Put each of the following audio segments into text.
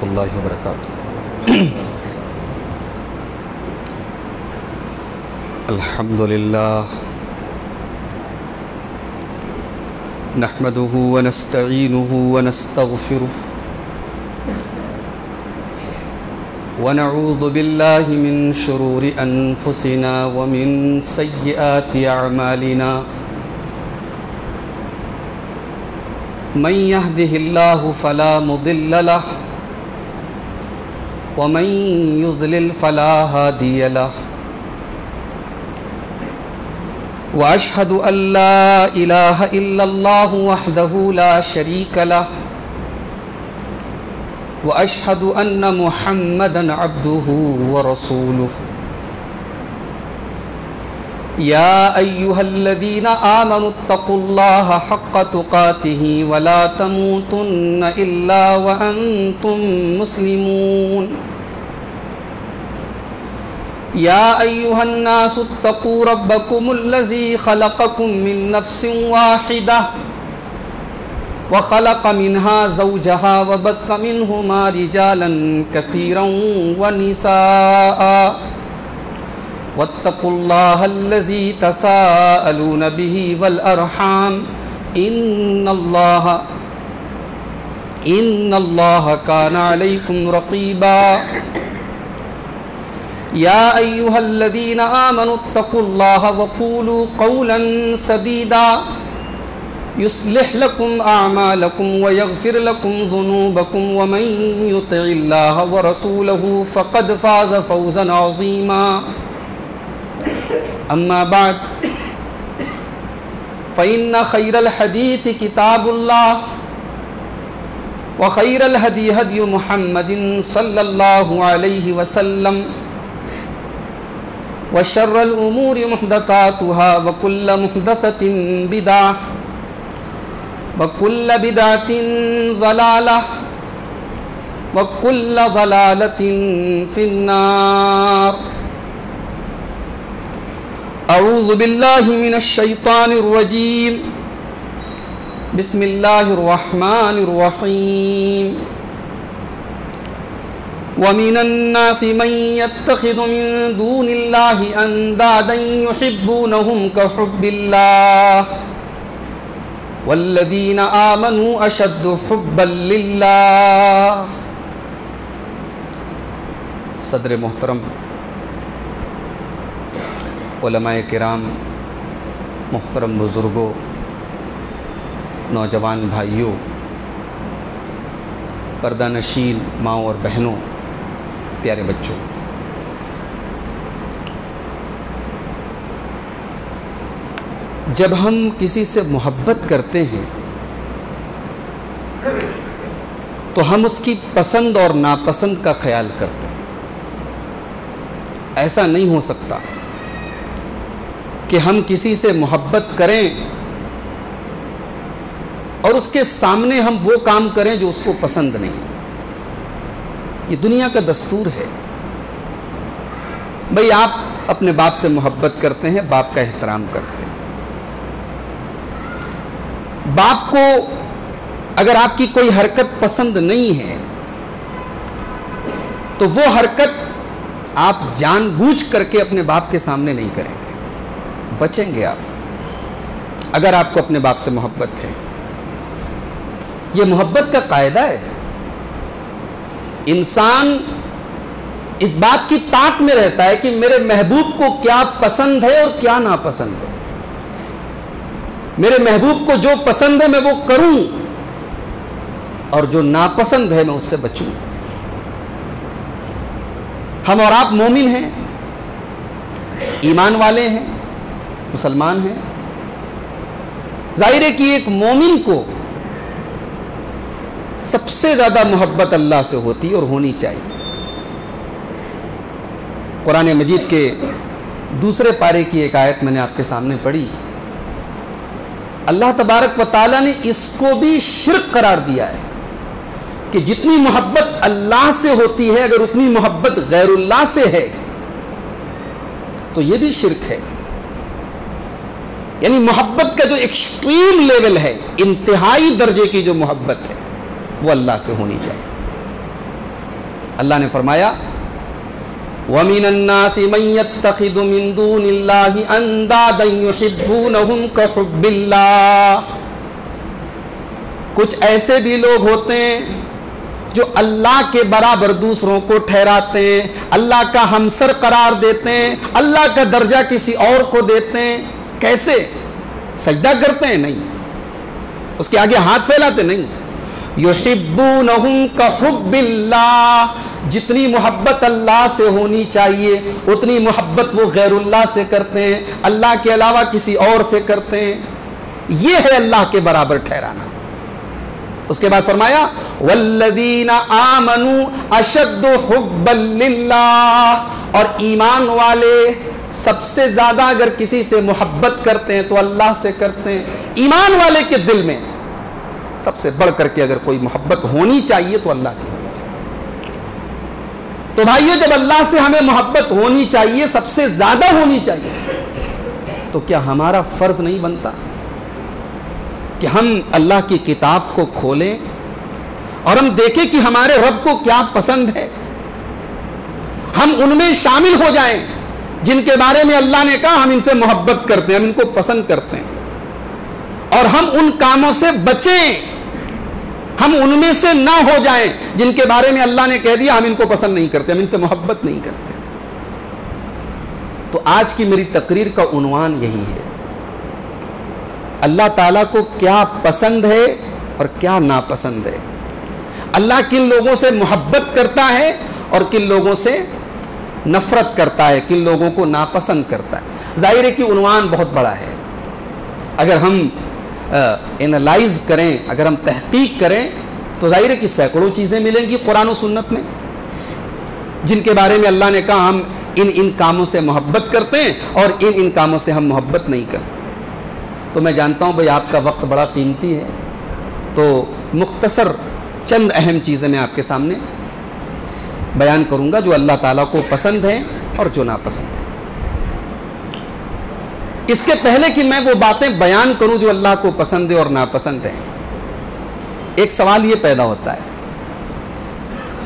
اللہ وبرکاتہ۔ الحمد للہ نحمده ونستعینه ونستغفره ونعوذ باللہ من شرور انفسنا ومن سیئات اعمالنا من يهده الله فلا مضل له ومن يضلل فلا هادي له وأشهد أن لا إله إلا الله وحده لا شريك له وأشهد أن محمدا عبده ورسوله يا أيها الذين آمنوا اتقوا الله حق تقاته ولا تموتن إلا وأنتم مسلمون يا أيها الناس اتقوا ربكم الذي خلقكم من نفس واحدة وخلق منها زوجها وبث منهما رجالا كثيرا ونساء واتقوا الله الذي تساءلون به والأرحام إن الله كان عليكم رقيبا يا أيها الذين آمنوا اتقوا الله وقولوا قولا سديدا يصلح لكم أعمالكم ويغفر لكم ذنوبكم ومن يطع الله ورسوله فقد فاز فوزا عظيما أما بعد فإن خير الحديث كتاب الله وخير الهدي هدي محمد صلى الله عليه وسلم وشر الأمور محدثاتها وكل محدثة بدعة وكل بدعة ضلالة وكل ضلالة في النار أعوذ بالله من الشيطان الرجيم بسم الله الرحمن الرحيم ومن الناس من يتخذ من دون الله أندادا يحبونهم كحب الله والذين آمنوا أشد حبا لله۔ صدر محترم، علماء کرام، محترم بزرگوں، نوجوان بھائیوں، پردہ نشین ماؤں اور بہنوں، پیارے بچوں، جب ہم کسی سے محبت کرتے ہیں تو ہم اس کی پسند اور ناپسند کا خیال کرتے ہیں۔ ایسا نہیں ہو سکتا کہ ہم کسی سے محبت کریں اور اس کے سامنے ہم وہ کام کریں جو اس کو پسند نہیں۔ یہ دنیا کا دستور ہے۔ بھئی آپ اپنے باپ سے محبت کرتے ہیں، باپ کا احترام کرتے ہیں۔ باپ کو اگر آپ کی کوئی حرکت پسند نہیں ہے تو وہ حرکت آپ جان بوجھ کر کے اپنے باپ کے سامنے نہیں کریں گے، بچیں گے آپ، اگر آپ کو اپنے باپ سے محبت ہے۔ یہ محبت کا قاعدہ ہے۔ انسان اس بات کی تاک میں رہتا ہے کہ میرے محبوب کو کیا پسند ہے اور کیا ناپسند ہے، میرے محبوب کو جو پسند ہے میں وہ کروں اور جو ناپسند ہے میں اس سے بچوں۔ ہم اور آپ مومن ہیں، ایمان والے ہیں، مسلمان ہیں۔ ظاہر ہے کہ ایک مومن کو سب سے زیادہ محبت اللہ سے ہوتی اور ہونی چاہیے۔ قرآن مجید کے دوسرے پارے کی ایک آیت میں نے آپ کے سامنے پڑھی۔ اللہ تبارک و تعالیٰ نے اس کو بھی شرک قرار دیا ہے کہ جتنی محبت اللہ سے ہوتی ہے اگر اتنی محبت غیر اللہ سے ہے تو یہ بھی شرک ہے۔ یعنی محبت کا جو ایکسٹریم لیول ہے، انتہائی درجے کی جو محبت ہے وہ اللہ سے ہونی چاہیے۔ اللہ نے فرمایا وَمِنَ النَّاسِ مَن يَتَّخِذُ مِن دُونِ اللَّهِ أَندَادًا يُحِبُّونَهُمْ كَحُبِّ اللَّهِ، کچھ ایسے بھی لوگ ہوتے ہیں جو اللہ کے برابر دوسروں کو ٹھہراتے ہیں، اللہ کا ہمسر قرار دیتے ہیں، اللہ کا درجہ کسی اور کو دیتے ہیں۔ کیسے؟ سجدہ کرتے ہیں؟ نہیں۔ اس کے آگے ہاتھ پھیلاتے؟ نہیں۔ یحبونہم کحب اللہ، جتنی محبت اللہ سے ہونی چاہیے اتنی محبت وہ غیر اللہ سے کرتے ہیں، اللہ کے علاوہ کسی اور سے کرتے ہیں۔ یہ ہے اللہ کے برابر ٹھہرانا۔ اس کے بعد فرمایا والذین آمنوا اشد حبا للہ، اور ایمان والے سب سے زیادہ اگر کسی سے محبت کرتے ہیں تو اللہ سے کرتے ہیں۔ ایمان والے کے دل میں سب سے بڑھ کر کے اگر کوئی محبت ہونی چاہیے تو اللہ کی ہونی چاہیے۔ تو بھائیو، جب اللہ سے ہمیں محبت ہونی چاہیے، سب سے زیادہ ہونی چاہیے، تو کیا ہمارا فرض نہیں بنتا کہ ہم اللہ کی کتاب کو کھولیں اور ہم دیکھیں کہ ہمارے رب کو کیا پسند ہے، ہم ان میں شامل ہو جائیں جن کے بارے میں اللہ نے کہا ہم ان سے محبت کرتے ہیں، ہم ان کو پسند کرتے ہیں، اور ہم ان کاموں سے بچیں، ہم ان میں سے نہ ہو جائیں جن کے بارے میں اللہ نے کہہ دیا ہم ان کو پسند نہیں کرتے، ہم ان سے محبت نہیں کرتے۔ تو آج کی میری تقریر کا عنوان یہی ہے، اللہ تعالیٰ کو کیا پسند ہے اور کیا ناپسند ہے، اللہ کن لوگوں سے محبت کرتا ہے اور کن لوگوں سے نفرت کرتا ہے، کن لوگوں کو ناپسند کرتا ہے۔ ظاہر ہے کہ عنوان بہت بڑا ہے، اگر ہم انالائز کریں، اگر ہم تحقیق کریں تو ظاہر ہے کہ سینکڑوں چیزیں ملیں گی قرآن و سنت میں جن کے بارے میں اللہ نے کہا ہم ان کاموں سے محبت کرتے ہیں اور ان کاموں سے ہم محبت نہیں کرتے۔ تو میں جانتا ہوں بھائی آپ کا وقت بڑا قیمتی ہے، تو مختصر چند اہم چیزیں میں آپ کے سامنے بیان کروں گا جو اللہ تعالیٰ کو پسند ہے اور جو ناپسند ہے۔ اس کے پہلے کہ میں وہ باتیں بیان کروں جو اللہ کو پسند ہے اور ناپسند ہے، ایک سوال یہ پیدا ہوتا ہے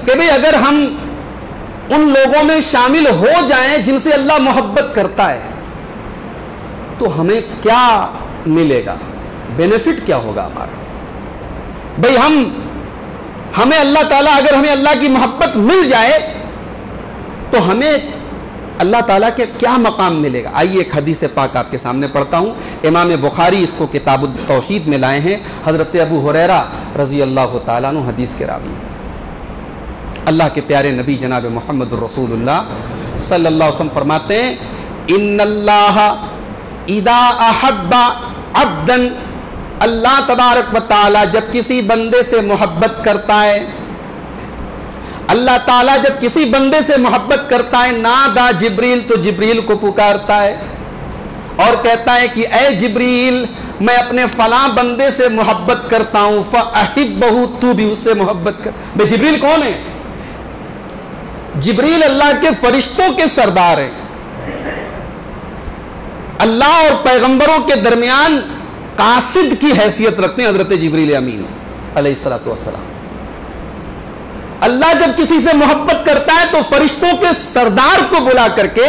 کہ بھئی اگر ہم ان لوگوں میں شامل ہو جائیں جن سے اللہ محبت کرتا ہے تو ہمیں کیا ملے گا، بینیفٹ کیا ہوگا ہمارا؟ بھئی ہمیں اللہ تعالیٰ، اگر ہمیں اللہ کی محبت مل جائے تو ہمیں اللہ تعالیٰ کے کیا مقام ملے گا؟ آئیے ایک حدیث پاک آپ کے سامنے پڑھتا ہوں۔ امام بخاری اس کو کتاب التوحید میں لائے ہیں، حضرت ابو ہریرہ رضی اللہ تعالیٰ عنہ حدیث کے راوی ہیں۔ اللہ کے پیارے نبی جناب محمد رسول اللہ صلی اللہ علیہ وسلم فرماتے ہیں ان اللہ اذا احب عبدا، اللہ تبارک و تعالیٰ جب کسی بندے سے محبت کرتا ہے، اللہ تعالیٰ جب کسی بندے سے محبت کرتا ہے، نادا جبریل، تو جبریل کو پکارتا ہے اور کہتا ہے کہ اے جبریل میں اپنے فلاں بندے سے محبت کرتا ہوں، فَأَحِبَّهُ، تو بھی اس سے محبت کر۔ بے جبریل کون ہے؟ جبریل اللہ کے فرشتوں کے سردار ہیں، اللہ اور پیغمبروں کے درمیان قاصد کی حیثیت رکھتے ہیں حضرت جبریل امین علیہ الصلوۃ والسلام۔ اللہ جب کسی سے محبت کرتا ہے تو فرشتوں کے سردار کو بلا کر کے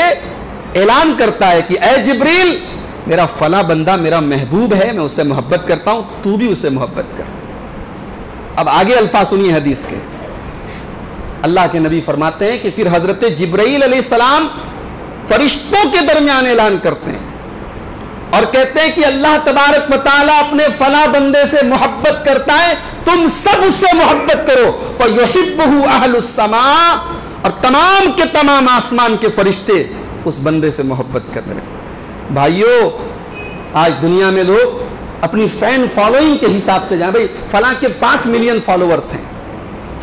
اعلان کرتا ہے کہ اے جبریل میرا فلاں بندہ میرا محبوب ہے، میں اس سے محبت کرتا ہوں، تو بھی اس سے محبت کر۔ اب آگے الفاظ سنیے حدیث کے، اللہ کے نبی فرماتے ہیں کہ پھر حضرت جبرائیل علیہ السلام فرشتوں کے درمیان اعلان کرتے ہیں اور کہتے ہیں کہ اللہ تبارک و تعالیٰ اپنے فلاں بندے سے محبت کرتا ہے، تم سب اس سے محبت کرو، فَيُحِبُّهُ أَهْلُ السَّمَاءِ، اور تمام کے تمام آسمان کے فرشتے اس بندے سے محبت کرنے لگے۔ بھائیو، آج دنیا میں لوگ اپنی فین فالوئنگ کے حساب سے جائیں، بھائی فلاں کے 5 ملین فالوورز ہیں،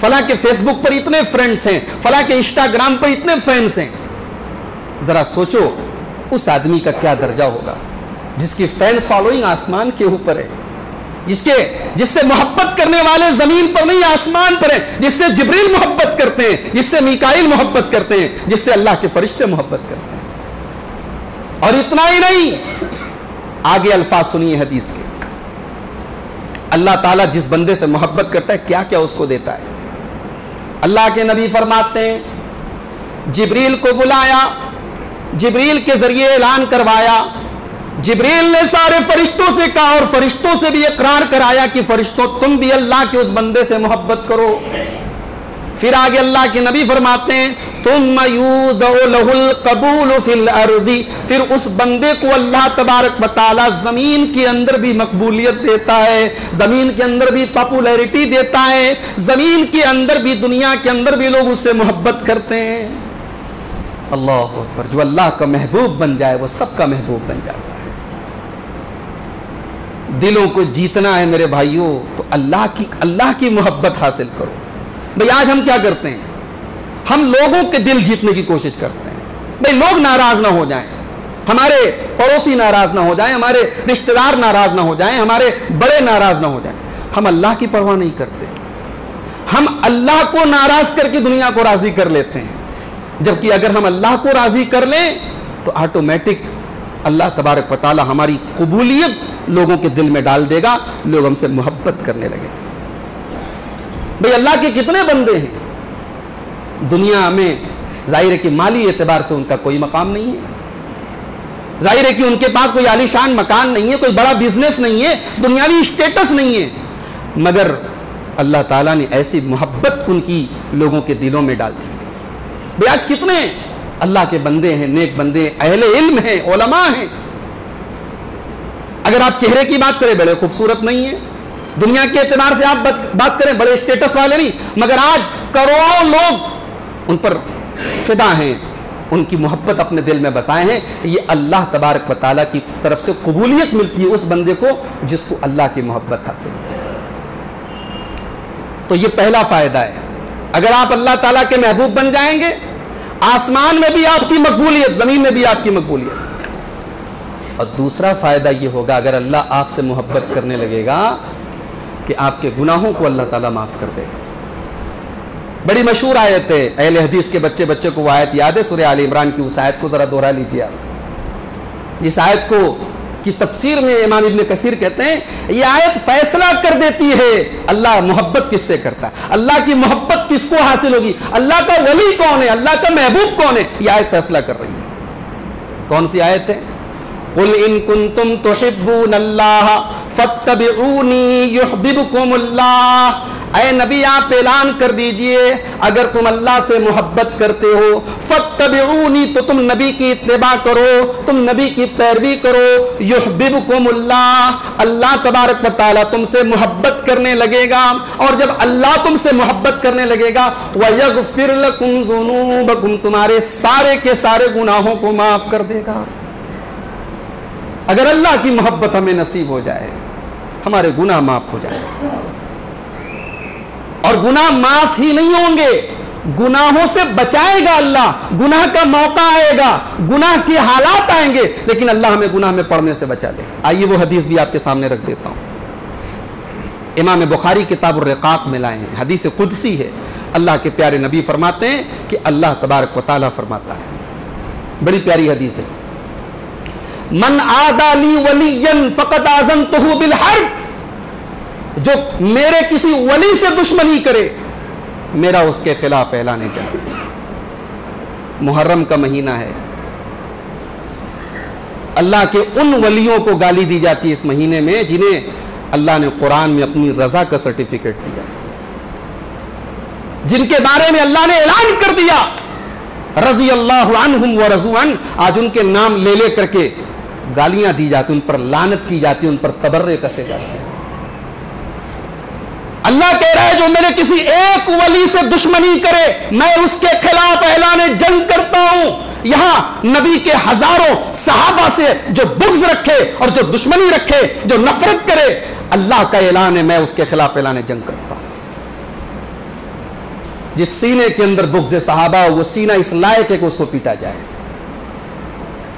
فلاں کے فیس بک پر اتنے فرینڈز ہیں، فلاں کے انسٹاگرام پر اتنے فینس ہیں۔ ذرا سوچو اس آدمی کا کیا درجہ ہوگا جس کی فین فالوئنگ آسمان کے اوپر ہے، جس سے محبت کرنے والے زمین پر نہیں آسمان پر ہیں، جس سے جبریل محبت کرتے ہیں، جس سے میکائیل محبت کرتے ہیں، جس سے اللہ کے فرشتے محبت کرتے ہیں۔ اور اتنا ہی نہیں، آگے الفاظ سنیے حدیث کے، اللہ تعالیٰ جس بندے سے محبت کرتا ہے کیا کیا اس کو دیتا ہے۔ اللہ کے نبی فرماتے ہیں جبریل کو بلایا، جبریل کے ذریعے اعلان کروایا، جبریل نے سارے فرشتوں سے کہا اور فرشتوں سے بھی اقرار کرایا کہ فرشتوں تم بھی اللہ کے اس بندے سے محبت کرو۔ پھر آگے اللہ کے نبی فرماتے ہیں ثم یوضع له القبول فی الارض، پھر اس بندے کو اللہ تبارک و تعالی زمین کے اندر بھی مقبولیت دیتا ہے، زمین کے اندر بھی پاپولیرٹی دیتا ہے، زمین کے اندر بھی، دنیا کے اندر بھی لوگ اس سے محبت کرتے ہیں۔ اللہ اکبر، جو اللہ کا محبوب بن جائے وہ سب کا محبوب بن جاتا ہے۔ دلوں کو جیتنا ہے میرے بھائیوں تو اللہ کی محبت حاصل کرو۔ بھئی آج ہم کیا کرتے ہیں؟ ہم لوگوں کے دل جیتنے کی کوشش کرتے ہیں، بھئی لوگ ناراض نہ ہو جائیں، ہمارے پڑوسی ناراض نہ ہو جائیں، ہمارے رشتہ دار ناراض نہ ہو جائیں، ہمارے بڑے ناراض نہ ہو جائیں۔ ہم اللہ کی پرواہ نہیں کرتے، ہم اللہ کو ناراض کر کے دنیا کو راضی کر لیتے ہیں، جبکہ اگر ہم اللہ کو راضی کر لیں تو آٹومیٹک اللہ تبارک و تعالی ہماری قبولیت لوگوں کے دل میں ڈال دے گا، لوگ ہم سے محبت کرنے لگے۔ بھئی اللہ کے کتنے بندے ہیں دنیا میں، ظاہر ہے کہ مالی اعتبار سے ان کا کوئی مقام نہیں ہے، ظاہر ہے کہ ان کے پاس کوئی عالیشان مکان نہیں ہے، کوئی بڑا بزنس نہیں ہے، دنیاوی اسٹیٹس نہیں ہے، مگر اللہ تعالیٰ نے ایسی محبت ان کی لوگوں کے دلوں میں ڈال دی۔ بھئی آج کتنے اللہ کے بندے ہیں، نیک بندے ہیں، اہل علم ہیں، علماء ہیں، اگر آپ چہرے کی بات کریں بڑے خوبصورت نہیں ہیں، دنیا کے اعتبار سے آپ بات کریں بڑے اسٹیٹس والے نہیں، مگر آج کروڑوں لوگ ان پر فدا ہیں، ان کی محبت اپنے دل میں بسائے ہیں۔ یہ اللہ تبارک و تعالیٰ کی طرف سے قبولیت ملتی ہے اس بندے کو جس کو اللہ کی محبت حاصل ہوتی ہے۔ تو یہ پہلا فائدہ ہے، اگر آپ اللہ تعالیٰ کے محبوب بن جائیں گے، آسمان میں بھی آپ کی مقبولیت، زمین میں بھی آپ کی مقبولیت۔ اور دوسرا فائدہ یہ ہوگا اگر اللہ آپ سے محبت کرنے لگے گا کہ آپ کے گناہوں کو اللہ تعالیٰ معاف کر دے گا۔ بڑی مشہور آیت ہے، اہل حدیث کے بچے کو وہ آیت یاد ہے، سورہ آل عمران کی اس آیت کو ذرا دوہرا لیجیے آپ۔ جس آیت کو کی تفسیر میں امام ابن کثیر کہتے ہیں یہ آیت فیصلہ کر دیتی ہے اللہ محبت کس سے کرتا ہے، اللہ کی محبت کس کو حاصل ہوگی، اللہ کا ولی کون ہے، اللہ کا محبوب کون ہے، یہ آیت فیصلہ کر رہی ہے۔ کون سی آیت ہے؟ قُلْ إِن كُنتُمْ تُحِبُّونَ اللَّهَ فَاتَّبِعُونِي يُحْبِبْكُمُ اللَّهُ۔ اے نبی آپ اعلان کر دیجئے اگر تم اللہ سے محبت کرتے ہو، فَاتَّبِعُونِي تو تم نبی کی اتباع کرو، تم نبی کی پیروی کرو، يُحْبِبْكُمُ اللَّهُ اللہ تبارک و تعالیٰ تم سے محبت کرنے لگے گا، اور جب اللہ تم سے محبت کرنے لگے گا وَيَغْفِرْ لَكُمْ ذُنُوبَكُمْ تمہارے سارے کے سارے گناہوں کو معاف کر دے گا۔ اگر اللہ کی محبت ہمیں نصیب ہو جائے، ہمارے گناہ معاف ہو جائے، اور گناہ معاف ہی نہیں ہوں گے، گناہوں سے بچائے گا اللہ، گناہ کا موقع آئے گا، گناہ کے حالات آئیں گے، لیکن اللہ ہمیں گناہ میں پڑنے سے بچا لے۔ آئیے وہ حدیث بھی آپ کے سامنے رکھ دیتا ہوں، امام بخاری کتاب الرقاق میں لائے ہیں، حدیث قدسی ہے، اللہ کے پیارے نبی فرماتے ہیں کہ اللہ تبارک و تعالیٰ فرماتا ہے، بڑی پیاری حدیث ہے، من عادى لي وليا فقد آذنته بالحرب، جو میرے کسی ولی سے دشمنی کرے میرا اس کے خلاف اعلان جنگ۔ محرم کا مہینہ ہے، اللہ کے ان ولیوں کو گالی دی جاتی ہے اس مہینے میں جنہیں اللہ نے قرآن میں اپنی رضا کا سرٹیفکیٹ دیا، جن کے بارے میں اللہ نے اعلان کر دیا رضی اللہ عنہم ورضوا عنہ، آج ان کے نام لے لے کر کے گالیاں دی جاتی، ان پر لعنت کی جاتی، ان پر تبرے کسے جاتے ہیں۔ اللہ کہہ رہا ہے جو میرے کسی ایک ولی سے دشمنی کرے میں اس کے خلاف اعلان جنگ کرتا ہوں۔ یہاں نبی کے ہزاروں صحابہ سے جو بغض رکھے اور جو دشمنی رکھے، جو نفرت کرے، اللہ کا اعلان ہے میں اس کے خلاف اعلان جنگ کرتا ہوں۔ جس سینے کے اندر بغض صحابہ ہو وہ سینہ اس لائق ہے کہ اس کو پیٹا جائے،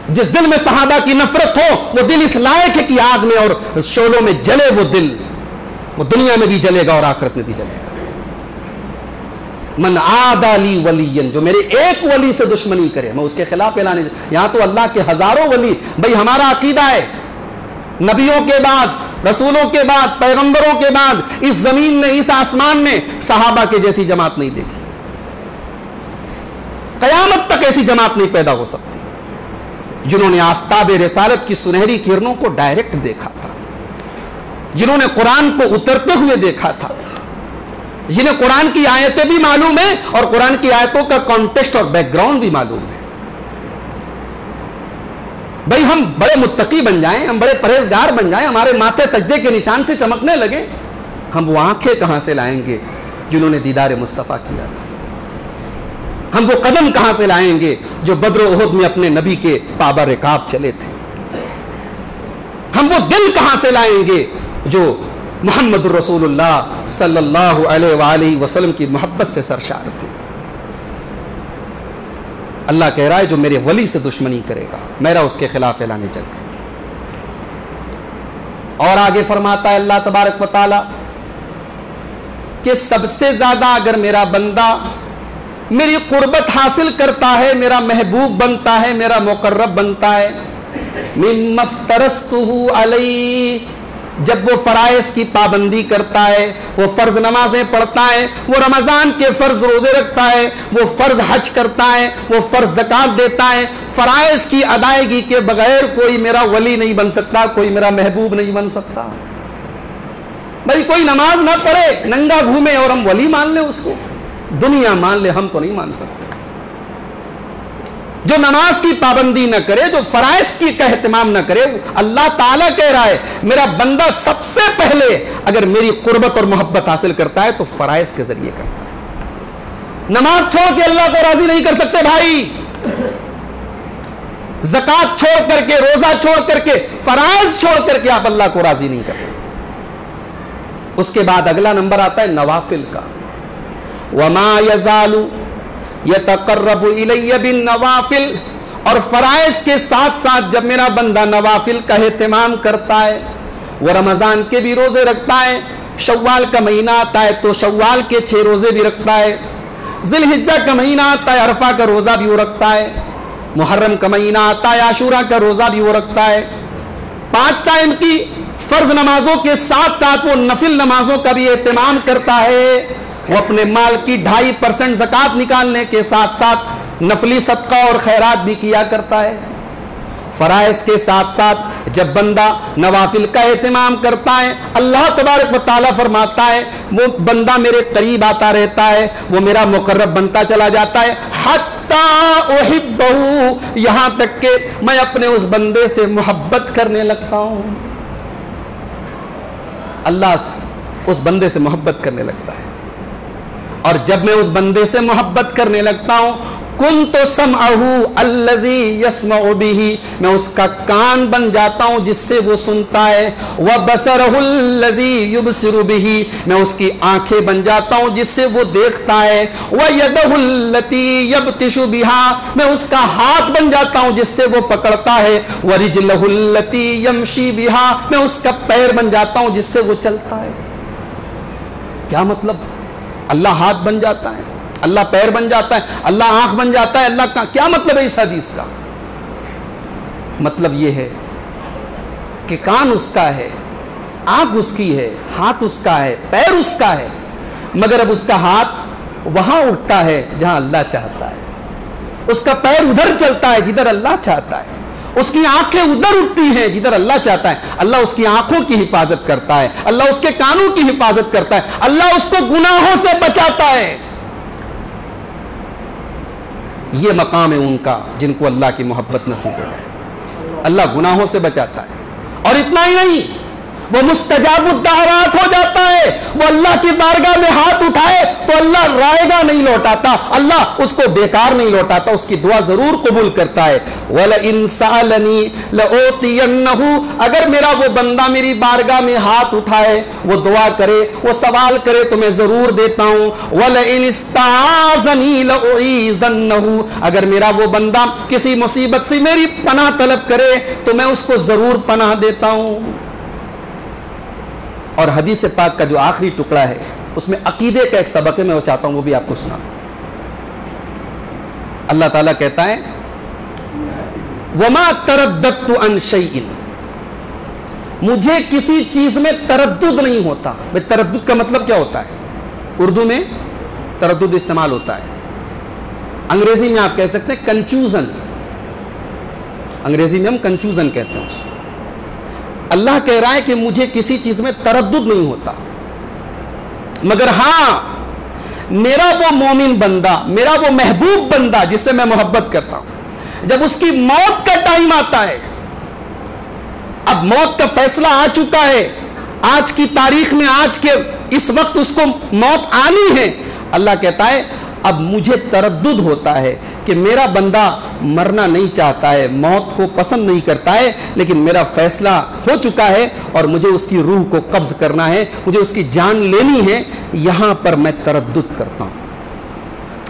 جس دل میں صحابہ کی نفرت ہو وہ دل اس لائق ہے کہ آگ میں اور شعلوں میں جلے، وہ دل وہ دنیا میں بھی جلے گا اور آخرت میں بھی جلے گا۔ من عادى لي وليا، جو میرے ایک ولی سے دشمنی کرے میں اس کے خلاف اعلان۔ یہاں تو اللہ کے ہزاروں ولی، بھئی ہمارا عقیدہ ہے نبیوں کے بعد، رسولوں کے بعد، پیغمبروں کے بعد اس زمین میں، اس آسمان میں صحابہ کے جیسی جماعت نہیں دیکھی۔ قیامت تک ایسی جماعت نہیں پیدا ہو سکتی جنہوں نے آفتاب رسالت کی سنہری کرنوں کو ڈائریکٹ دیکھا تھا، جنہوں نے قرآن کو اترتے ہوئے دیکھا تھا، جنہیں قرآن کی آیتیں بھی معلوم ہیں اور قرآن کی آیتوں کا کانٹیکسٹ اور بیک گراؤنڈ بھی معلوم ہے۔ بھئی ہم بڑے متقی بن جائیں، ہم بڑے پرہیزگار بن جائیں، ہمارے ماتھے سجدے کے نشان سے چمکنے لگے، ہم وہ آنکھیں کہاں سے لائیں گے جنہوں نے دیدار مصطفیٰ کیا تھا؟ ہم وہ قدم کہاں سے لائیں گے جو بدر و احد میں اپنے نبی کے پابہ رکاب چلے تھے؟ ہم وہ دل کہاں سے لائیں گے جو محمد رسول اللہ صلی اللہ علیہ وآلہ وسلم کی محبت سے سرشار تھے؟ اللہ کہہ رہا ہے جو میرے ولی سے دشمنی کرے گا میرا اس کے خلاف اعلان جنگ۔ اور آگے فرماتا ہے اللہ تبارک و تعالی کہ سب سے زیادہ اگر میرا بندہ میری قربت حاصل کرتا ہے، میرا محبوب بنتا ہے، میرا مقرب بنتا ہے، مما افترضتہ علیہ، جب وہ فرائض کی پابندی کرتا ہے، وہ فرض نمازیں پڑھتا ہے، وہ رمضان کے فرض روزے رکھتا ہے، وہ فرض حج کرتا ہے، وہ فرض زکات دیتا ہے، فرائض کی ادائیگی کے بغیر کوئی میرا ولی نہیں بن سکتا، کوئی میرا محبوب نہیں بن سکتا۔ بھائی کوئی نماز نہ پڑھے، ننگا گھومے اور ہم ولی مان لیں اس کو، دنیا مان لے، ہم تو نہیں مان سکتے۔ جو نماز کی پابندی نہ کرے، جو فرائض کی کا اہتمام نہ کرے، اللہ تعالیٰ کہہ رہا ہے میرا بندہ سب سے پہلے اگر میری قربت اور محبت حاصل کرتا ہے تو فرائض کے ذریعے کرتا ہے۔ نماز چھوڑ کے اللہ کو راضی نہیں کر سکتے بھائی، زکات چھوڑ کر کے، روزہ چھوڑ کر کے، فرائض چھوڑ کر کے آپ اللہ کو راضی نہیں کر سکتے۔ اس کے بعد اگلا نمبر آتا ہے نوافل کا، وَمَا يَزَالُ يَتَقَرَّبُ إِلَيَّ بِالنَّوَافِلِ، اور فرائض کے ساتھ ساتھ جب میرا بندہ نوافل کا اہتمام کرتا ہے، وہ رمضان کے بھی روزے رکھتا ہے، شوال کا مہینہ آتا ہے تو شوال کے 6 روزے بھی رکھتا ہے، ذی الحجہ کا مہینہ آتا ہے عرفہ کا روزہ بھی وہ رکھتا ہے، محرم کا مہینہ آتا ہے عاشورہ کا روزہ بھی وہ رکھتا ہے، 5 ٹائم کی فرض نمازوں کے ساتھ ساتھ وہ نفل نمازوں کا بھی اہتمام کرتا ہے، وہ اپنے مال کی 2.5% زکات نکالنے کے ساتھ ساتھ نفلی صدقہ اور خیرات بھی کیا کرتا ہے۔ فرائض کے ساتھ ساتھ جب بندہ نوافل کا اہتمام کرتا ہے، اللہ تبارک و تعالیٰ فرماتا ہے وہ بندہ میرے قریب آتا رہتا ہے، وہ میرا مقرب بنتا چلا جاتا ہے، حتی احبہ، یہاں تک کہ میں اپنے اس بندے سے محبت کرنے لگتا ہوں۔ اللہ اس بندے سے محبت کرنے لگتا ہے، اور جب میں اس بندے سے محبت کرنے لگتا ہوں، کنت سمعہ الذی یسمع بہ، میں اس کا کان بن جاتا ہوں جس سے وہ سنتا ہے، وبصرہ الذی یبصر بہ، میں اس کی آنکھیں بن جاتا ہوں جس سے وہ دیکھتا ہے، ویدہ التی یبطش بہا، میں اس کا ہاتھ بن جاتا ہوں جس سے وہ پکڑتا ہے، ورجلہ التی یمشی بہا، میں اس کا پیر بن جاتا ہوں جس سے وہ چلتا ہے۔ کیا مطلب؟ اللہ ہاتھ بن جاتا ہے، اللہ پیر بن جاتا ہے، اللہ آنکھ بن جاتا ہے، اللہ کا کیا مطلب ہے اس حدیث کا؟ مطلب یہ ہے کہ کان اس کا ہے، آنکھ اس کی ہے، ہاتھ اس کا ہے، پیر اس کا ہے، مگر اب اس کا ہاتھ وہاں اٹھتا ہے جہاں اللہ چاہتا ہے، اس کا پیر ادھر چلتا ہے جدھر اللہ چاہتا ہے، اس کی آنکھیں ادھر اٹھتی ہیں جدھر اللہ چاہتا ہے۔ اللہ اس کی آنکھوں کی حفاظت کرتا ہے، اللہ اس کے کانوں کی حفاظت کرتا ہے، اللہ اس کو گناہوں سے بچاتا ہے۔ یہ مقام ہے ان کا جن کو اللہ کی محبت نصیب ہو جائے، اللہ گناہوں سے بچاتا ہے۔ اور اتنا ہی نہیں، وہ مستجاب الدعوات ہو جاتا ہے، وہ اللہ کی بارگاہ میں ہاتھ اٹھائے تو اللہ رائے گا نہیں لوٹاتا، اللہ اس کو بیکار نہیں لوٹاتا، اس کی دعا ضرور قبول کرتا ہے۔ وَلَئِن سَأَلَنِي لَأُعْطِيَنَّهُ، اگر میرا وہ بندہ میری بارگاہ میں ہاتھ اٹھائے، وہ دعا کرے، وہ سوال کرے تو میں ضرور دیتا ہوں۔ وَلَئِنِ اسْتَعَاذَنِي لَأُعِيذَنَّهُ، اگر میرا وہ بندہ کسی مصیبت سے میری پناہ طلب کرے تو میں اس کو ضرور پناہ دیتا ہوں۔ اور حدیث پاک کا جو آخری ٹکڑا ہے اس میں عقیدے کا ایک سبق ہے، میں وہ چاہتا ہوں وہ بھی آپ کو سناتا ہوں۔ اللہ تعالیٰ کہتا ہے وَمَا تَرَدَّدْتُ عَنْ شَيْءٍ، مجھے کسی چیز میں تردد نہیں ہوتا۔ تردد کا مطلب کیا ہوتا ہے؟ اردو میں تردد استعمال ہوتا ہے، انگریزی میں آپ کہہ سکتے ہیں کنفیوژن، انگریزی میں ہم کنفیوژن کہتے ہیں اس کو۔ اللہ کہہ رہا ہے کہ مجھے کسی چیز میں تردد نہیں ہوتا، مگر ہاں میرا وہ مومن بندہ، میرا وہ محبوب بندہ جس سے میں محبت کرتا ہوں، جب اس کی موت کا ٹائم آتا ہے، اب موت کا فیصلہ آ چکا ہے، آج کی تاریخ میں، آج کے اس وقت اس کو موت آنی ہے، اللہ کہتا ہے اب مجھے تردد ہوتا ہے کہ میرا بندہ مرنا نہیں چاہتا ہے، موت کو پسند نہیں کرتا ہے، لیکن میرا فیصلہ ہو چکا ہے اور مجھے اس کی روح کو قبض کرنا ہے، مجھے اس کی جان لینی ہے، یہاں پر میں تردد کرتا ہوں۔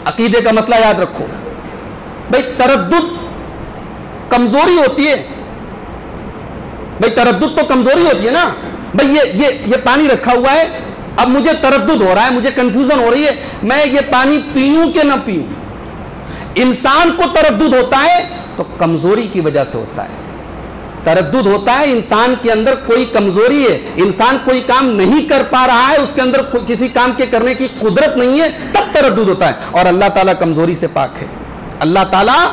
عقیدے کا مسئلہ یاد رکھو بھائی، تردد کمزوری ہوتی ہے، بھائی تردد تو کمزوری ہوتی ہے نا، بھائی یہ پانی رکھا ہوا ہے، اب مجھے تردد ہو رہا ہے، مجھے کنفیوژن ہو رہی ہے، میں یہ پانی پیوں کہ نہ پیوں۔ انسان کو تردد ہوتا ہے تو کمزوری کی وجہ سے ہوتا ہے، تردد ہوتا ہے انسان کے اندر کوئی کمزوری ہے، انسان کوئی کام نہیں کر پا رہا ہے، اس کے اندر کسی کام کے کرنے کی قدرت نہیں ہے، تب تردد ہوتا ہے۔ اور اللہ تعالیٰ کمزوری سے پاک ہے، اللہ تعالیٰ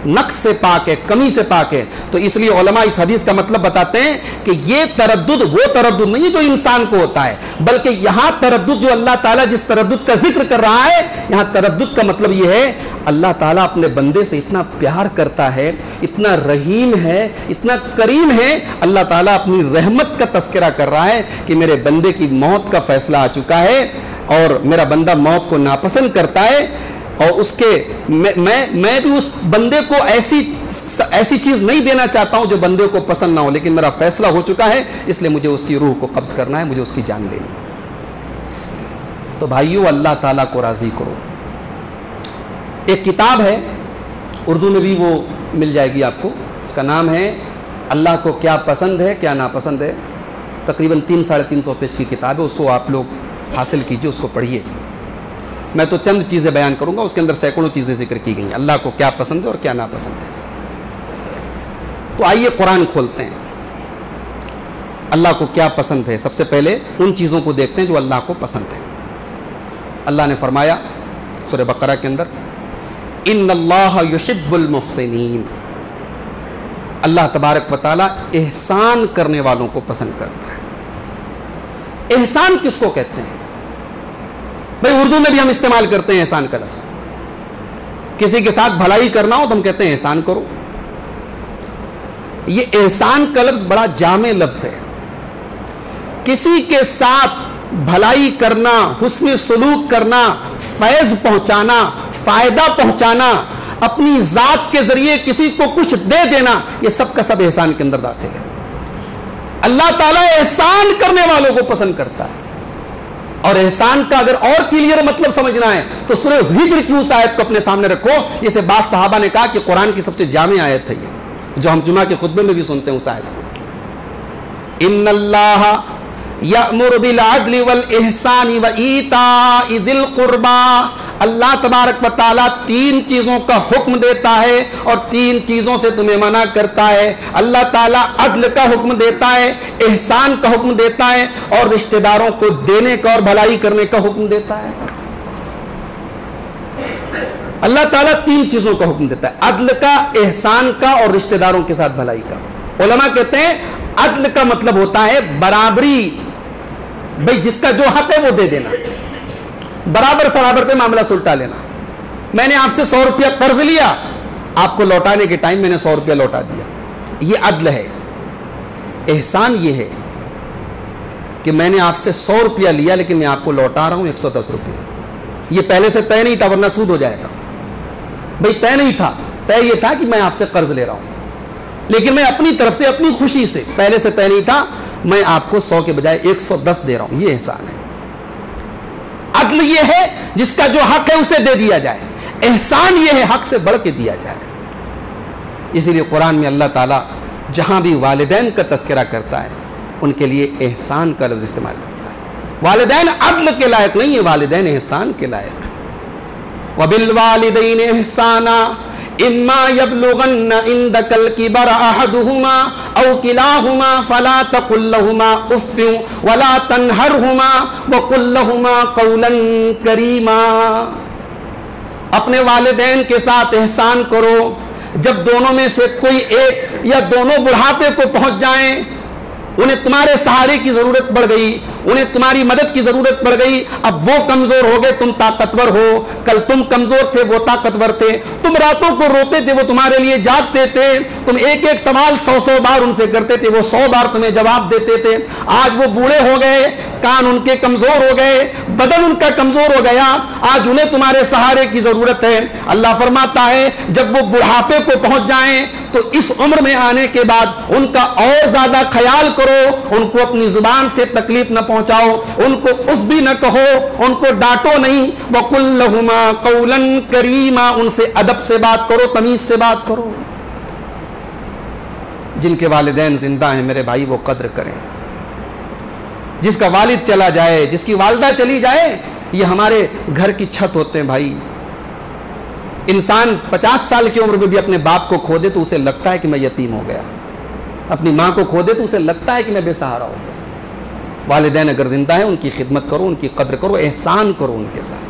نقص سے پاک ہے، کمی سے پاک ہے۔ تو اس لیے علماء اس حدیث کا مطلب بتاتے ہیں کہ یہ تردد وہ تردد نہیں ہے جو انسان کو ہوتا ہے، بلکہ یہاں تردد جو اللہ تعالیٰ جس تردد کا ذکر کر رہا ہے، یہاں تردد کا مطلب یہ ہے اللہ تعالیٰ اپنے بندے سے اتنا پیار کرتا ہے، اتنا رحیم ہے، اتنا کریم ہے، اللہ تعالیٰ اپنی رحمت کا تذکرہ کر رہا ہے کہ میرے بندے کی موت کا فیصلہ آ چکا ہے اور میرا بندہ موت کو ناپسند کرتا ہے، اور اس کے میں بھی اس بندے کو ایسی چیز نہیں دینا چاہتا ہوں جو بندے کو پسند نہ ہو، لیکن میرا فیصلہ ہو چکا ہے، اس لیے مجھے اس کی روح کو قبض کرنا ہے، مجھے اس کی جان لینی ہے۔ تو بھائیو، اللہ تعالیٰ کو راضی کرو۔ ایک کتاب ہے، اردو میں بھی وہ مل جائے گی آپ کو، اس کا نام ہے اللہ کو کیا پسند ہے کیا ناپسند ہے، تقریباً 300-350 پیج کی کتاب ہے، اس کو آپ لوگ حاصل کیجئے، اس کو پڑھیے۔ میں تو چند چیزیں بیان کروں گا، اس کے اندر سینکڑوں چیزیں ذکر کی گئی ہیں، اللہ کو کیا پسند ہے اور کیا ناپسند ہے۔ تو آئیے قرآن کھولتے ہیں، اللہ کو کیا پسند ہے۔ سب سے پہلے ان چیزوں کو دیکھتے ہیں جو اللہ کو پسند ہے۔ اللہ نے فرمایا سورہ بقرہ کے اندر، ان اللہ یحب المحسنین، اللہ تبارک و تعالیٰ احسان کرنے والوں کو پسند کرتا ہے۔ احسان کس کو کہتے ہیں؟ بھائی اردو میں بھی ہم استعمال کرتے ہیں احسان کا لفظ، کسی کے ساتھ بھلائی کرنا ہو تو ہم کہتے ہیں احسان کرو۔ یہ احسان کا لفظ بڑا جامع لفظ ہے، کسی کے ساتھ بھلائی کرنا، حسن سلوک کرنا، فیض پہنچانا، فائدہ پہنچانا، اپنی ذات کے ذریعے کسی کو کچھ دے دینا، یہ سب کا سب احسان کے اندر داخل ہے۔ اللہ تعالیٰ احسان کرنے والوں کو پسند کرتا ہے۔ اور احسان کا اگر اور کلیئر مطلب سمجھنا ہے تو سورہ ہجر کی اس آیت کو اپنے سامنے رکھو، جسے بعض صحابہ نے کہا کہ قرآن کی سب سے جامع آیت ہے یہ، جو ہم جمعہ کے خطبے میں بھی سنتے ہیں اس آیت کو۔ ان اللہ یأمر بالعدل والاحسان وایتاء ذی القربى، اللہ تبارک و تعالیٰ 3 چیزوں کا حکم دیتا ہے اور 3 چیزوں سے تمہیں منع کرتا ہے۔ اللہ تعالیٰ عدل کا حکم دیتا ہے، احسان کا حکم دیتا ہے، اور رشتہ داروں کو دینے کا اور بھلائی کرنے کا حکم دیتا ہے۔ اللہ تعالیٰ 3 چیزوں کا حکم دیتا ہے، عدل کا، احسان کا اور رشتہ داروں کے ساتھ بھلائی کا۔ علماء کہتے ہیں عدل کا مطلب ہوتا ہے برابری، بھئی جس کا جو حق ہے وہ دے دینا، برابر سرابر پہ معاملہ سلٹا لینا۔ میں نے آپ سے 100 روپیہ قرض لیا، آپ کو لوٹانے کے ٹائم میں نے 100 روپیہ لوٹا دیا، یہ عدل ہے۔ احسان یہ ہے کہ میں نے آپ سے 100 روپیہ لیا لیکن میں آپ کو لوٹا رہا ہوں 110 روپیہ۔ یہ پہلے سے طے نہیں تھا ورنہ سود ہو جائے گا، بھئی طے نہیں تھا، طے یہ تھا کہ میں آپ سے قرض لے رہا ہوں، لیکن میں اپنی طرف سے اپنی خوشی سے، پہلے سے طے نہیں تھا، میں آپ کو 100 کے بجائے 110 دے رہا ہوں، یہ احسان ہے۔ عدل یہ ہے جس کا جو حق ہے اسے دے دیا جائے، احسان یہ ہے حق سے بڑھ کے دیا جائے۔ اسی لیے قرآن میں اللہ تعالیٰ جہاں بھی والدین کا تذکرہ کرتا ہے ان کے لیے احسان کا لفظ استعمال کرتا ہے۔ والدین عدل کے لائق نہیں ہے، والدین احسان کے لائق ہیں۔ وَبِالْوَالِدَيْنِ إِحْسَانًا إِمَّا يَبْلُغَنَّ عِندَكَ الْكِبَرَ أَحَدُهُمَا أَوْ كِلَاهُمَا فَلَا تَقُل لَّهُمَا أُفٍّ وَلَا تَنْهَرْهُمَا وَقُل لَّهُمَا قَوْلًا كَرِيمًا۔ اپنے والدین کے ساتھ احسان کرو. جب دونوں میں سے کوئی ایک یا دونوں بڑھاپے کو پہنچ جائیں, انہیں تمہارے سہارے کی ضرورت پڑ گئی, انہیں تمہاری مدد کی ضرورت پڑ گئی, اب وہ کمزور ہو گئے, تم طاقتور ہو. کل تم کمزور تھے, وہ طاقتور تھے. تم راتوں کو روتے تھے, وہ تمہارے لیے جاگتے تھے. تم ایک ایک سوال 100 بار ان سے کرتے تھے, وہ 100 بار تمہیں جواب دیتے تھے. آج وہ بوڑھے ہو گئے, کان ان کے کمزور ہو گئے, بدن ان کا کمزور ہو گیا, آج انہیں تمہارے سہارے کی ضرورت ہے. اللہ فرماتا ہے جب وہ بڑھاپے کو پہنچ جائیں تو اس عمر میں آنے کے بعد ان کا اور زیادہ خیال کرو, ان کو اپنی زبان سے تکلیف نہ پہنچاؤ, ان کو اف بھی نہ کہو, ان کو ڈانٹو نہیں. وَقُلْ لَهُمَا قَوْلًا كَرِيمًا, ان سے ادب سے بات کرو, تمیز سے بات کرو. جن کے والدین زندہ ہیں میرے بھائی وہ قدر کریں. جس کا والد چلا جائے, جس کی والدہ چلی جائے, یہ ہمارے گھر کی چھت ہوتے ہیں بھائی. انسان 50 سال کی عمر میں بھی اپنے باپ کو کھو دے تو اسے لگتا ہے کہ میں یتیم ہو گیا, اپنی ماں کو کھو دے تو اسے لگتا ہے کہ میں بے سہارا ہو گیا. والدین اگر زندہ ہیں ان کی خدمت کرو, ان کی قدر کرو, احسان کرو ان کے ساتھ.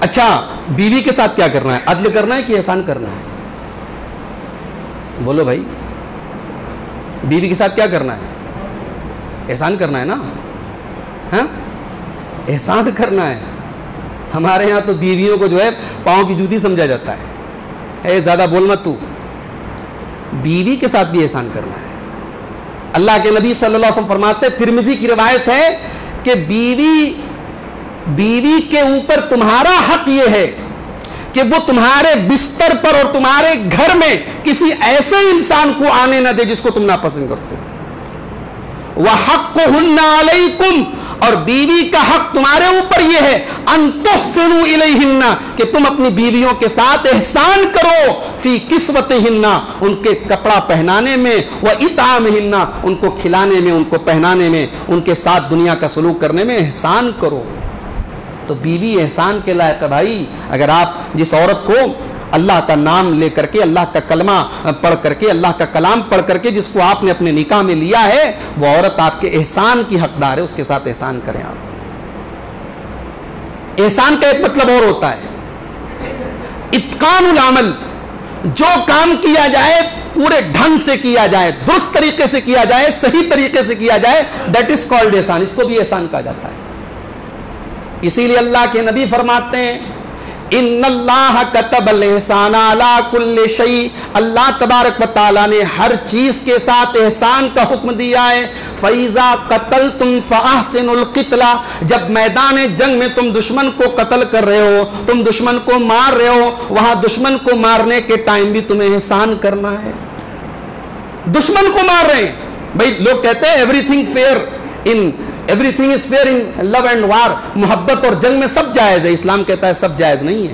اچھا, بیوی کے ساتھ کیا کرنا ہے؟ عدل کرنا ہے کہ احسان کرنا ہے؟ بولو بھائی, بیوی کے ساتھ کیا کرنا ہے؟ احسان کرنا ہے نا, ہاں احسان کرنا ہے. ہمارے ہاں تو بیویوں کو جو ہے پاؤں کی جوتی سمجھا جاتا ہے, اے زیادہ بول مت تو. بیوی کے ساتھ بھی احسان کرنا ہے. اللہ کے نبی صلی اللہ علیہ وسلم فرماتے ہیں, ترمذی کی روایت ہے کہ بیوی کے اوپر تمہارا حق یہ ہے کہ وہ تمہارے بستر پر اور تمہارے گھر میں کسی ایسے انسان کو آنے نہ دے جس کو تم ناپسند کرتے ہو. وَحَقُّهُنَّ عَلَيْكُمْ, اور بیوی کا حق تمہارے اوپر یہ ہے ان تحسنوا الیہن, کہ تم اپنی بیویوں کے ساتھ احسان کرو. فی کسوتہن, ان کے کپڑا پہنانے میں, واطعامہن, ان کو کھلانے میں, ان کو پہنانے میں, ان کے ساتھ دنیا کا سلوک کرنے میں احسان کرو. تو بیوی احسان کے لائق ہے بھائی. اگر آپ جس عورت کو اللہ کا نام لے کر کے, اللہ کا کلمہ پڑھ کر کے, اللہ کا کلام پڑھ کر کے جس کو آپ نے اپنے نکاح میں لیا ہے, وہ عورت آپ کے احسان کی حقدار ہے, اس کے ساتھ احسان کریں آپ. احسان کا ایک مطلب اور ہوتا ہے اتقان العمل, جو کام کیا جائے پورے ڈھنگ سے کیا جائے, درست طریقے سے کیا جائے, صحیح طریقے سے کیا جائے, دیٹ از کالڈ احسان. اس کو بھی احسان کہا جاتا ہے. اسی لیے اللہ کے نبی فرماتے ہیں ان اللہ کتب الاحسان علی کل شیء, اللہ تبارک و تعالیٰ نے ہر چیز کے ساتھ احسان کا حکم دیا ہے. فَإِذَا قَتَلْتُمْ فَأَحْسِنُوا الْقِتْلَ, جب میدان جنگ میں تم دشمن کو قتل کر رہے ہو, تم دشمن کو مار رہے ہو, وہاں دشمن کو مارنے کے ٹائم بھی تمہیں احسان کرنا ہے. دشمن کو مار رہے ہیں بھائی, لوگ کہتے ہیں everything is fair in love and war, محبت اور جنگ میں سب جائز ہے. اسلام کہتا ہے سب جائز نہیں ہے.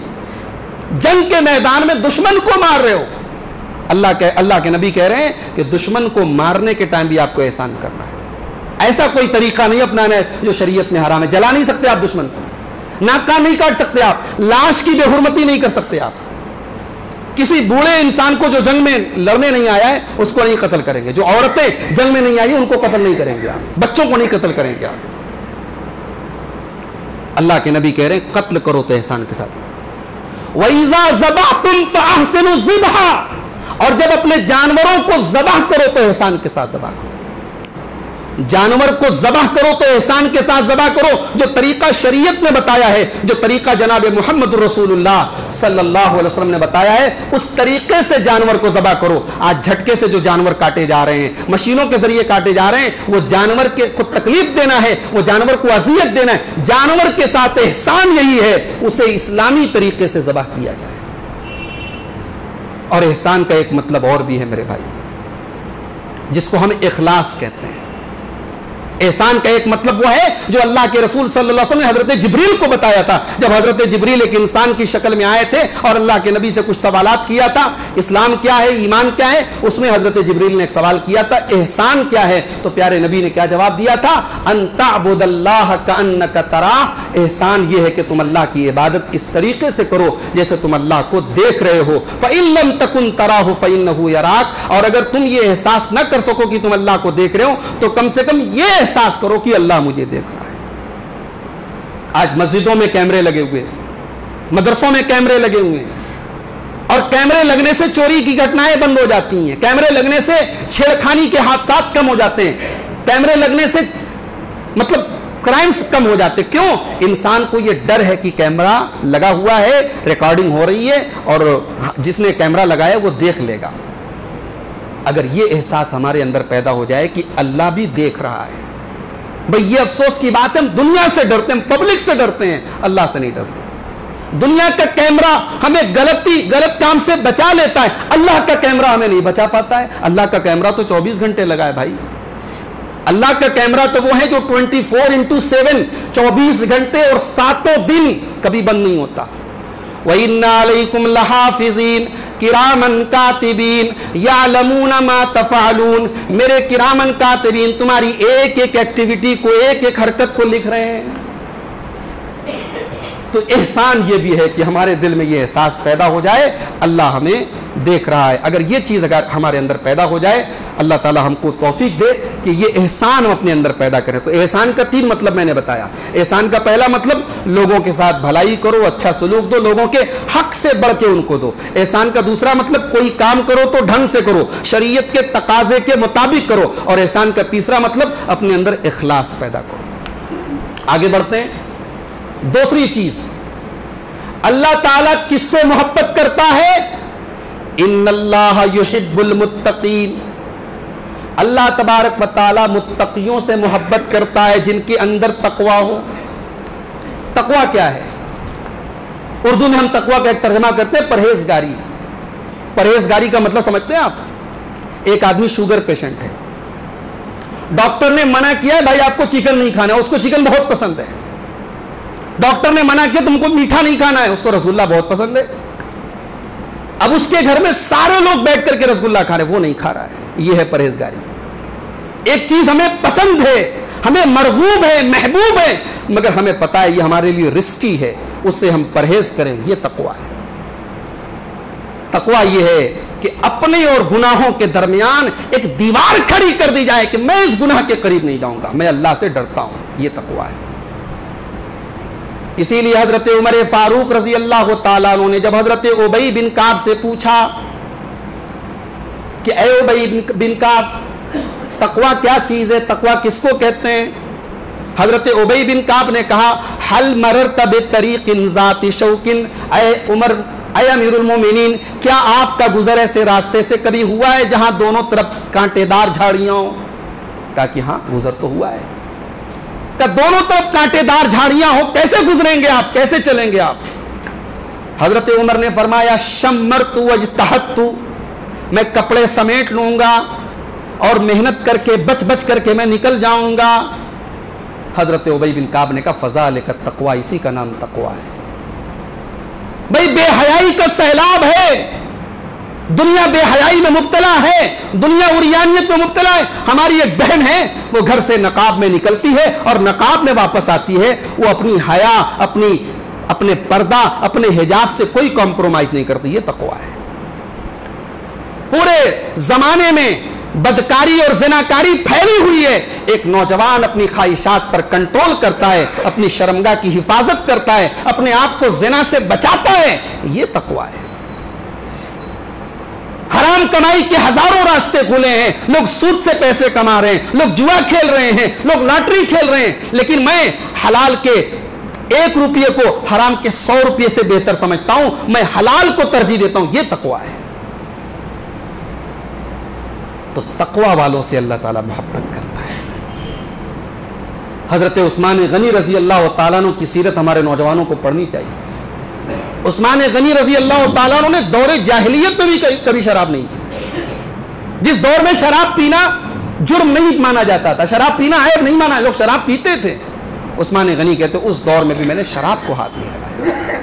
جنگ کے میدان میں دشمن کو مار رہے ہو, اللہ کے نبی کہہ رہے ہیں کہ دشمن کو مارنے کے ٹائم بھی آپ کو احسان کرنا ہے. ایسا کوئی طریقہ نہیں اپنانا ہے جو شریعت میں حرام ہے. جلا نہیں سکتے آپ دشمن کو, ناک کان نہیں کاٹ سکتے آپ, لاش کی بے حرمتی نہیں کر سکتے آپ. کسی بوڑھے انسان کو جو جنگ میں لڑنے نہیں آیا ہے اس کو نہیں قتل کریں گے. جو عورتیں جنگ میں نہیں آئی ان کو قتل نہیں کریں گے آپ. بچوں کو نہیں قتل کریں گے آپ. اللہ کے نبی کہہ رہے ہیں قتل کرو تو احسان کے ساتھ. وَإِذَا ذَبَحْتُمْ فَأَحْسِنُوا الذِّبْحَ, اور جب اپنے جانوروں کو ذبح کرو تو احسان کے ساتھ ذبح کرو. جانور کو ذبح کرو تو احسان کے ساتھ ذبح کرو. جو طریقہ شریعت نے بتایا ہے, جو طریقہ جناب محمد رسول اللہ صلی اللہ علیہ وسلم نے بتایا ہے, اس طریقے سے جانور کو ذبح کرو. آج جھٹکے سے جو جانور کاٹے جا رہے ہیں, مشینوں کے ذریعے کاٹے جا رہے ہیں, وہ جانور کے کو تکلیف دینا ہے, وہ جانور کو اذیت دینا ہے. جانور کے ساتھ احسان یہی ہے اسے اسلامی طریقے سے ذبح کیا جائے. اور احسان کا ایک مطلب اور بھی ہے میرے بھائی, جس کو ہم اخلاص کہتے ہیں. احسان کا ایک مطلب وہ ہے جو اللہ کے رسول صلی اللہ علیہ وسلم نے حضرت جبریل کو بتایا تھا. جب حضرت جبریل ایک انسان کی شکل میں آئے تھے اور اللہ کے نبی سے کچھ سوالات کیا تھا, اسلام کیا ہے, ایمان کیا ہے, اس میں حضرت جبریل نے ایک سوال کیا تھا احسان کیا ہے, تو پیارے نبی نے کیا جواب دیا تھا, ان تعبد اللہ کأنک تراہ, احسان یہ ہے کہ تم اللہ کی عبادت اس طریقے سے کرو جیسے تم اللہ کو دیکھ رہے ہو. فإن لم تکن تراہ فإنہ یراک, اور اگر تم یہ احساس نہ کر سکو کہ تم اللہ کو دیکھ رہے ہو تو کم سے کم یہ احساس کرو کہ اللہ مجھے دیکھ رہا ہے. آج مسجدوں میں کیمرے لگے ہوئے, مدرسوں میں کیمرے لگے ہوئے ہیں اور کیمرے لگنے سے چوری کی گھٹنائیں بند ہو جاتی ہیں, کیمرے لگنے سے چھیڑخانی کے حادثات کم ہو جاتے ہیں, کیمرے لگنے سے مطلب کرائمز کم ہو جاتے. کیوں؟ انسان کو یہ ڈر ہے کہ کیمرہ لگا ہوا ہے, ریکارڈنگ ہو رہی ہے اور جس نے کیمرہ لگایا وہ دیکھ لے گا. اگر یہ احساس ہمارے اندر پیدا ہو جائے کہ اللہ بھی دیکھ رہا ہے, بھئی یہ افسوس کی بات ہے, ہم دنیا سے ڈرتے ہیں, پبلک سے ڈرتے ہیں, اللہ سے نہیں ڈرتے. دنیا کا کیمرہ ہمیں غلط کام سے بچا لیتا ہے, اللہ کا کیمرہ ہمیں نہیں بچا پاتا ہے. اللہ کا کیمرہ تو 24 گھنٹے لگا ہے بھائی. اللہ کا کیمرہ تو وہ ہے جو 24/7 24 گھنٹے اور 7 دن کبھی بند نہیں ہوتا. وَإِنَّ عَلَيْكُمْ لَحَافِظِينَ کِرَامًا کاتبین یعلمون ما تفعلون. میرے کرامن کاتبین تمہاری ایک ایک ایکٹیویٹی کو, ایک ایک حرکت کو لکھ رہے ہیں. تو احسان یہ بھی ہے کہ ہمارے دل میں یہ احساس پیدا ہو جائے اللہ ہمیں دیکھ رہا ہے. اگر یہ چیز اگر ہمارے اندر پیدا ہو جائے, اللہ تعالی ہم کو توفیق دے کہ یہ احسان ہم اپنے اندر پیدا کریں. تو احسان کا 3 مطلب میں نے بتایا. احسان کا پہلا مطلب لوگوں کے ساتھ بھلائی کرو, اچھا سلوک دو, لوگوں کے حق سے بڑھ کے ان کو دو. احسان کا دوسرا مطلب کوئی کام کرو تو ڈھنگ سے کرو, شریعت کے تقاضے کے مطابق کرو. اور احسان کا تیسرا مطلب اپنے اندر اخلاص پیدا کرو. آگے بڑھتے ہیں. دوسری چیز, اللہ تعالیٰ کس سے محبت کرتا ہے؟ ان اللہ یحب المتقین. اللہ تبارک و تعالیٰ متقیوں سے محبت کرتا ہے جن کے اندر تقوی ہو. تقوی کیا ہے؟ اردو میں ہم تقوی کا ایک ترجمہ کرتے ہیں پرہیزگاری. پرہیزگاری کا مطلب سمجھتے ہیں آپ؟ ایک آدمی شوگر پیشنٹ ہے, ڈاکٹر نے منع کیا ہے بھائی آپ کو چکن نہیں کھانا ہے, اس کو چکن بہت پسند ہے. ڈاکٹر نے منع کیا تم کو میٹھا نہیں کھانا ہے, اس کو رسگلہ بہت پسند ہے. اب اس کے گھر میں سارے لوگ بیٹھ کر کے رسگلہ کھا رہے, وہ نہیں کھا رہا ہے. یہ ہے پرہیزگاری. ایک چیز ہمیں پسند ہے, ہمیں مرغوب ہے, محبوب ہے, مگر ہمیں پتا ہے یہ ہمارے لیے رسکی ہے, اس سے ہم پرہیز کریں. یہ تقویٰ ہے. تقویٰ یہ ہے کہ اپنے اور گناہوں کے درمیان ایک دیوار کھڑی کر دی جائے کہ میں اس گناہ کے قریب نہیں جاؤں گا, میں اللہ سے ڈرتا ہوں. یہ تقویٰ ہے. اسی لیے حضرت عمر فاروق رضی اللہ تعالیٰ عنہ نے جب حضرت ابی بن کعب سے پوچھا کہ اے ابی بن کعب تقویٰ کیا چیز ہے, تقویٰ کس کو کہتے ہیں؟ حضرت ابی بن کعب نے کہا حل مررت بطریق ذات شوک. اے عمر, اے امیر المومنین, کیا آپ کا گزر ایسے راستے سے کبھی ہوا ہے جہاں دونوں طرف کانٹے دار جھاڑیاں ہوں؟ کہا کہ ہاں گزر تو ہوا ہے. کہ دونوں طرف کانٹے دار جھاڑیاں ہوں, کیسے گزریں گے آپ, کیسے چلیں گے آپ؟ حضرت عمر نے فرمایا شمرت واجتہدت, میں کپڑے سمیٹ لوں گا اور محنت کر کے بچ کر کے میں نکل جاؤں گا. حضرت ابی بن کعب نے کہا فذالک التقویٰ, اسی کا نام تقویٰ ہے. بھئی بے حیائی کا سیلاب ہے, دنیا بے حیائی میں مبتلا ہے, دنیا عریانیت میں مبتلا ہے. ہماری ایک بہن ہے, وہ گھر سے نقاب میں نکلتی ہے اور نقاب میں واپس آتی ہے, وہ اپنی حیا, اپنے پردہ, اپنے حجاب سے کوئی کمپرومائز نہیں کرتی. یہ تقویٰ ہے. پورے زمانے میں بدکاری اور زناکاری پھیلی ہوئی ہے. ایک نوجوان اپنی خواہشات پر کنٹرول کرتا ہے, اپنی شرمگاہ کی حفاظت کرتا ہے, اپنے آپ کو زنا سے بچاتا ہے. یہ تقویٰ ہے. حرام کمائی کے ہزاروں راستے کھلے ہیں, لوگ سود سے پیسے کما رہے ہیں, لوگ جوا کھیل رہے ہیں, لوگ لاٹری کھیل رہے ہیں, لیکن میں حلال کے 1 روپیے کو حرام کے 100 روپیے سے بہتر سمجھتا ہوں, میں حلال کو ترجیح دیتا ہوں. یہ تقویٰ ہے. تو تقویٰ والوں سے اللہ تعالیٰ محبت کرتا ہے. حضرت عثمان غنی رضی اللہ تعالیٰ عنہ کی سیرت ہمارے نوجوانوں کو پڑھنی چاہیے. عثمان غنی رضی اللہ تعالیٰ عنہ نے دور جاہلیت میں بھی کبھی شراب نہیں پی. جس دور میں شراب پینا جرم نہیں مانا جاتا تھا, شراب پینا عیب نہیں مانا, لوگ شراب پیتے تھے. عثمان غنی کہتے اس دور میں بھی میں نے شراب کو ہاتھ نہیں لگایا.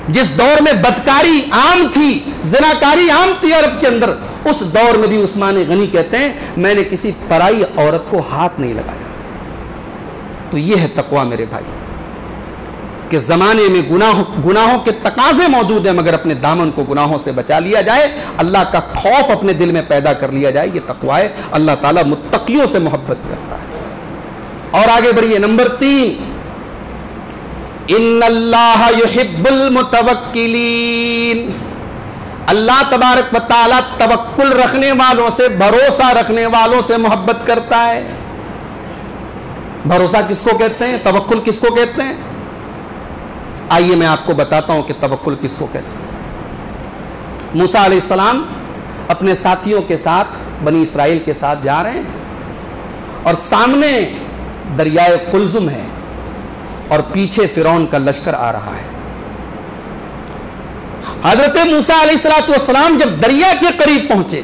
جس دور میں بدکاری عام تھی, زناکاری عام تھی عرب کے اندر, اس دور میں بھی عثمان غنی کہتے ہیں میں نے کسی پرائی عورت کو ہاتھ نہیں لگایا. تو یہ ہے تقویٰ میرے بھائی, کہ زمانے میں گناہوں کے تقاضے موجود ہیں, مگر اپنے دامن کو گناہوں سے بچا لیا جائے, اللہ کا خوف اپنے دل میں پیدا کر لیا جائے. یہ تقویٰ ہے. اللہ تعالیٰ متقیوں سے محبت کرتا ہے. اور آگے بڑھیے. نمبر 3, ان اللہ یحب المتوکلین، اللہ تبارک و تعالیٰ توکل رکھنے والوں سے، بھروسہ رکھنے والوں سے محبت کرتا ہے۔ بھروسہ کس کو کہتے ہیں؟ توکل کس کو کہتے ہیں؟ آئیے میں آپ کو بتاتا ہوں کہ توکل کس کو کہتے ہیں۔ موسیٰ علیہ السلام اپنے ساتھیوں کے ساتھ، بنی اسرائیل کے ساتھ جا رہے ہیں، اور سامنے دریائے قلزم ہے اور پیچھے فرعون کا لشکر آ رہا ہے۔ حضرت موسیٰ علیہ السلام جب دریا کے قریب پہنچے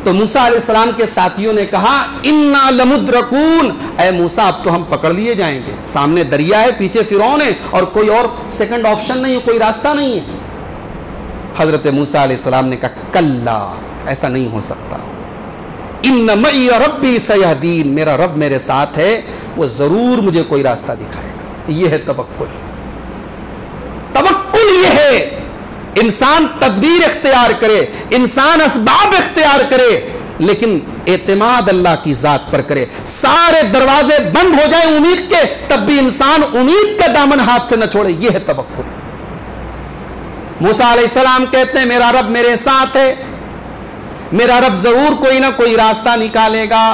تو موسیٰ علیہ السلام کے ساتھیوں نے کہا انا لمدرکون، اے موسیٰ اب تو ہم پکڑ لیے جائیں گے، سامنے دریا ہے، پیچھے فرعون ہے، اور کوئی اور سیکنڈ آپشن نہیں ہے، کوئی راستہ نہیں ہے۔ حضرت موسیٰ علیہ السلام نے کہا کلا، ایسا نہیں ہو سکتا، ان معی ربی سیہدین، میرا رب میرے ساتھ ہے، وہ ضرور مجھے کوئی راستہ دکھائے گا۔ یہ ہے توکل۔ توکل یہ ہے انسان تدبیر اختیار کرے، انسان اسباب اختیار کرے، لیکن اعتماد اللہ کی ذات پر کرے۔ سارے دروازے بند ہو جائیں امید کے، تب بھی انسان امید کا دامن ہاتھ سے نہ چھوڑے، یہ ہے توکل۔ موسیٰ علیہ السلام کہتے ہیں میرا رب میرے ساتھ ہے، میرا رب ضرور کوئی نہ کوئی راستہ نکالے گا۔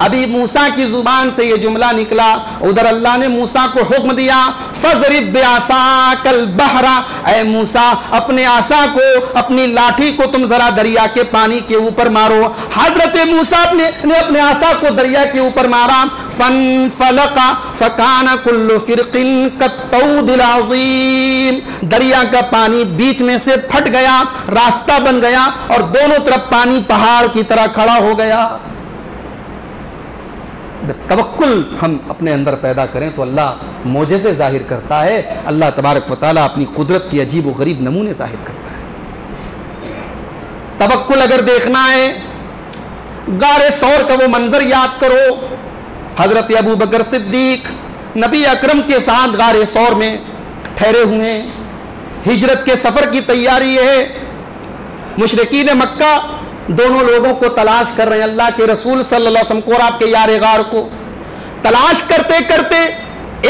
ابھی موسیٰ کی زبان سے یہ جملہ نکلا، ادھر اللہ نے موسیٰ کو حکم دیا فَضْرِبْ بِعَصَاكَ الْبَحْرَ، اے موسیٰ اپنے عصا کو، اپنی لاٹھی کو تم ذرا دریا کے پانی کے اوپر مارو۔ حضرت موسیٰ نے اپنے عصا کو دریا کے اوپر مارا، فَانْفَلَقَ فَكَانَ كُلُّ فِرْقٍ كَالطَّوْدِ الْعَظِيمِ، دریا کا پانی بیچ میں سے پھٹ گیا، راستہ بن گیا، اور دونوں طرف پانی پہاڑ کی طرح کھڑا ہو گیا۔ توکل ہم اپنے اندر پیدا کریں تو اللہ معجزے ظاہر کرتا ہے، اللہ تبارک و تعالیٰ اپنی قدرت کی عجیب و غریب نمونے ظاہر کرتا ہے۔ توکل اگر دیکھنا ہے، غار ثور کا وہ منظر یاد کرو، حضرت ابو بکر صدیق نبی اکرم کے ساتھ غار ثور میں ٹھہرے ہوئے، ہجرت کے سفر کی تیاری ہے، مشرکین مکہ دونوں لوگوں کو تلاش کر رہے ہیں، اللہ کے رسول صلی اللہ علیہ وسلم کو اور آپ کے یار غار کو تلاش کرتے کرتے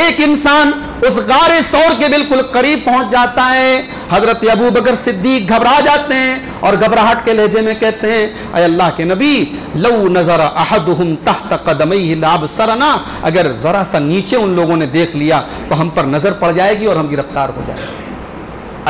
ایک انسان اس غار ثور کے بالکل قریب پہنچ جاتا ہے۔ حضرت ابو بکر صدیق گھبرا جاتے ہیں اور گھبراہٹ کے لہجے میں کہتے ہیں اے اللہ کے نبی لو نظر احدہم تحت قدمیہ لابصرنا، اگر ذرا سا نیچے ان لوگوں نے دیکھ لیا تو ہم پر نظر پڑ جائے گی اور ہم گرفتار ہو جائیں گے۔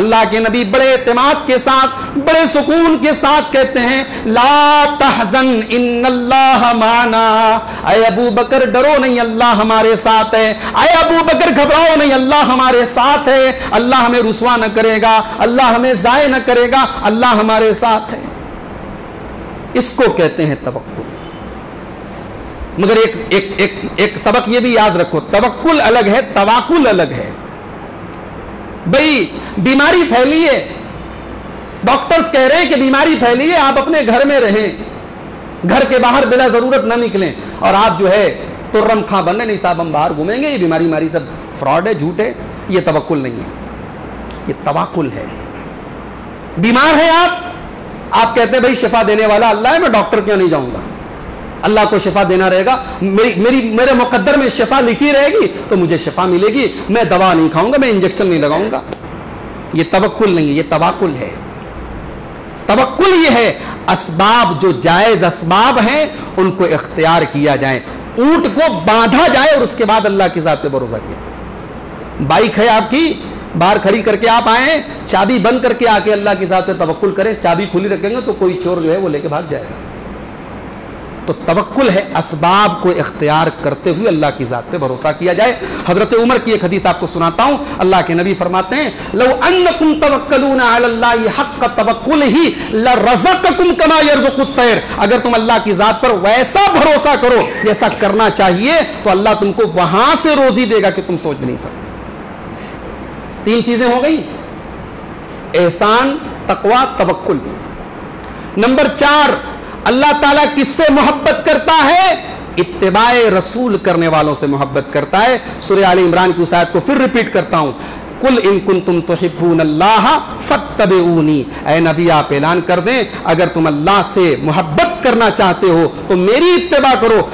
اللہ کے نبی بڑے اعتماد کے ساتھ، بڑے سکون کے ساتھ کہتے ہیں لا تحزن ان اللہ معنا، اے ابو بکر ڈرو نہیں، اللہ ہمارے ساتھ ہے، اے ابو بکر گھبراؤ نہیں، اللہ ہمارے ساتھ ہے، اللہ ہمیں رسوا نہ کرے گا، اللہ ہمیں ضائع نہ کرے گا، اللہ ہمارے ساتھ ہے۔ اس کو کہتے ہیں توکل۔ مگر ایک سبق یہ بھی یاد رکھو، توکل الگ ہے، تواکل الگ ہے۔ بھئی بیماری پھیلی ہے، ڈاکٹرز کہہ رہے ہیں کہ بیماری پھیلی ہے، آپ اپنے گھر میں رہیں، گھر کے باہر بلا ضرورت نہ نکلیں، اور آپ جو ہے ترم خاں بننے نہیں صاحب ہم باہر گھومیں گے، یہ بیماری ہماری سب فراڈ ہے، جھوٹ ہے، یہ توکل نہیں ہے، یہ تواکل ہے۔ بیمار ہیں آپ کہتے ہیں بھئی شفا دینے والا اللہ ہے، میں ڈاکٹر کیوں نہیں جاؤں گا، اللہ کو شفا دینا رہے گا، میرے مقدر میں شفا لکھی رہے گی تو مجھے شفا ملے گی، میں دوا نہیں کھاؤں گا، میں انجیکشن نہیں لگاؤں گا۔ یہ توکل نہیں ہے، یہ تواکل ہے۔ توکل یہ ہے اسباب جو جائز اسباب ہیں ان کو اختیار کیا جائے، اونٹ کو باندھا جائے اور اس کے بعد اللہ کی ذات پہ بھروسہ کیا۔ بائک ہے آپ کی، باہر کھڑی کر کے آپ آئیں، چابی بند کر کے آ کے اللہ کی ذات پہ توکل کریں، چابی کھلی رکھیں گے تو کوئی چور جو ہے وہ لے کے بھاگ جائے گا۔ تو توکل ہے اسباب کو اختیار کرتے ہوئے اللہ کی ذات پہ بھروسہ کیا جائے۔ حضرت عمر کی ایک حدیث آپ کو سناتا ہوں، اللہ کے نبی فرماتے ہیں لو انکم توکلون علی اللہ حق توکلہ لرزقکم کما یرزق الطیر، اگر تم اللہ کی ذات پر ویسا بھروسہ کرو جیسا کرنا چاہیے تو اللہ تم کو وہاں سے روزی دے گا کہ تم سوچ نہیں سکتے۔ 3 چیزیں ہو گئی، احسان، تقوی، توکل۔ نمبر 4، اللہ تعالیٰ کس سے محبت کرتا ہے؟ اتباع رسول کرنے والوں سے محبت کرتا ہے۔ سورہ آل عمران کی اس آیت کو پھر ریپیٹ کرتا ہوں، قل ان کنتم تحبون اللہ فاتبعونی، اے نبی آپ اعلان کر دیں اگر تم اللہ سے محبت کرنا چاہتے ہو تو میری اتباع کرو،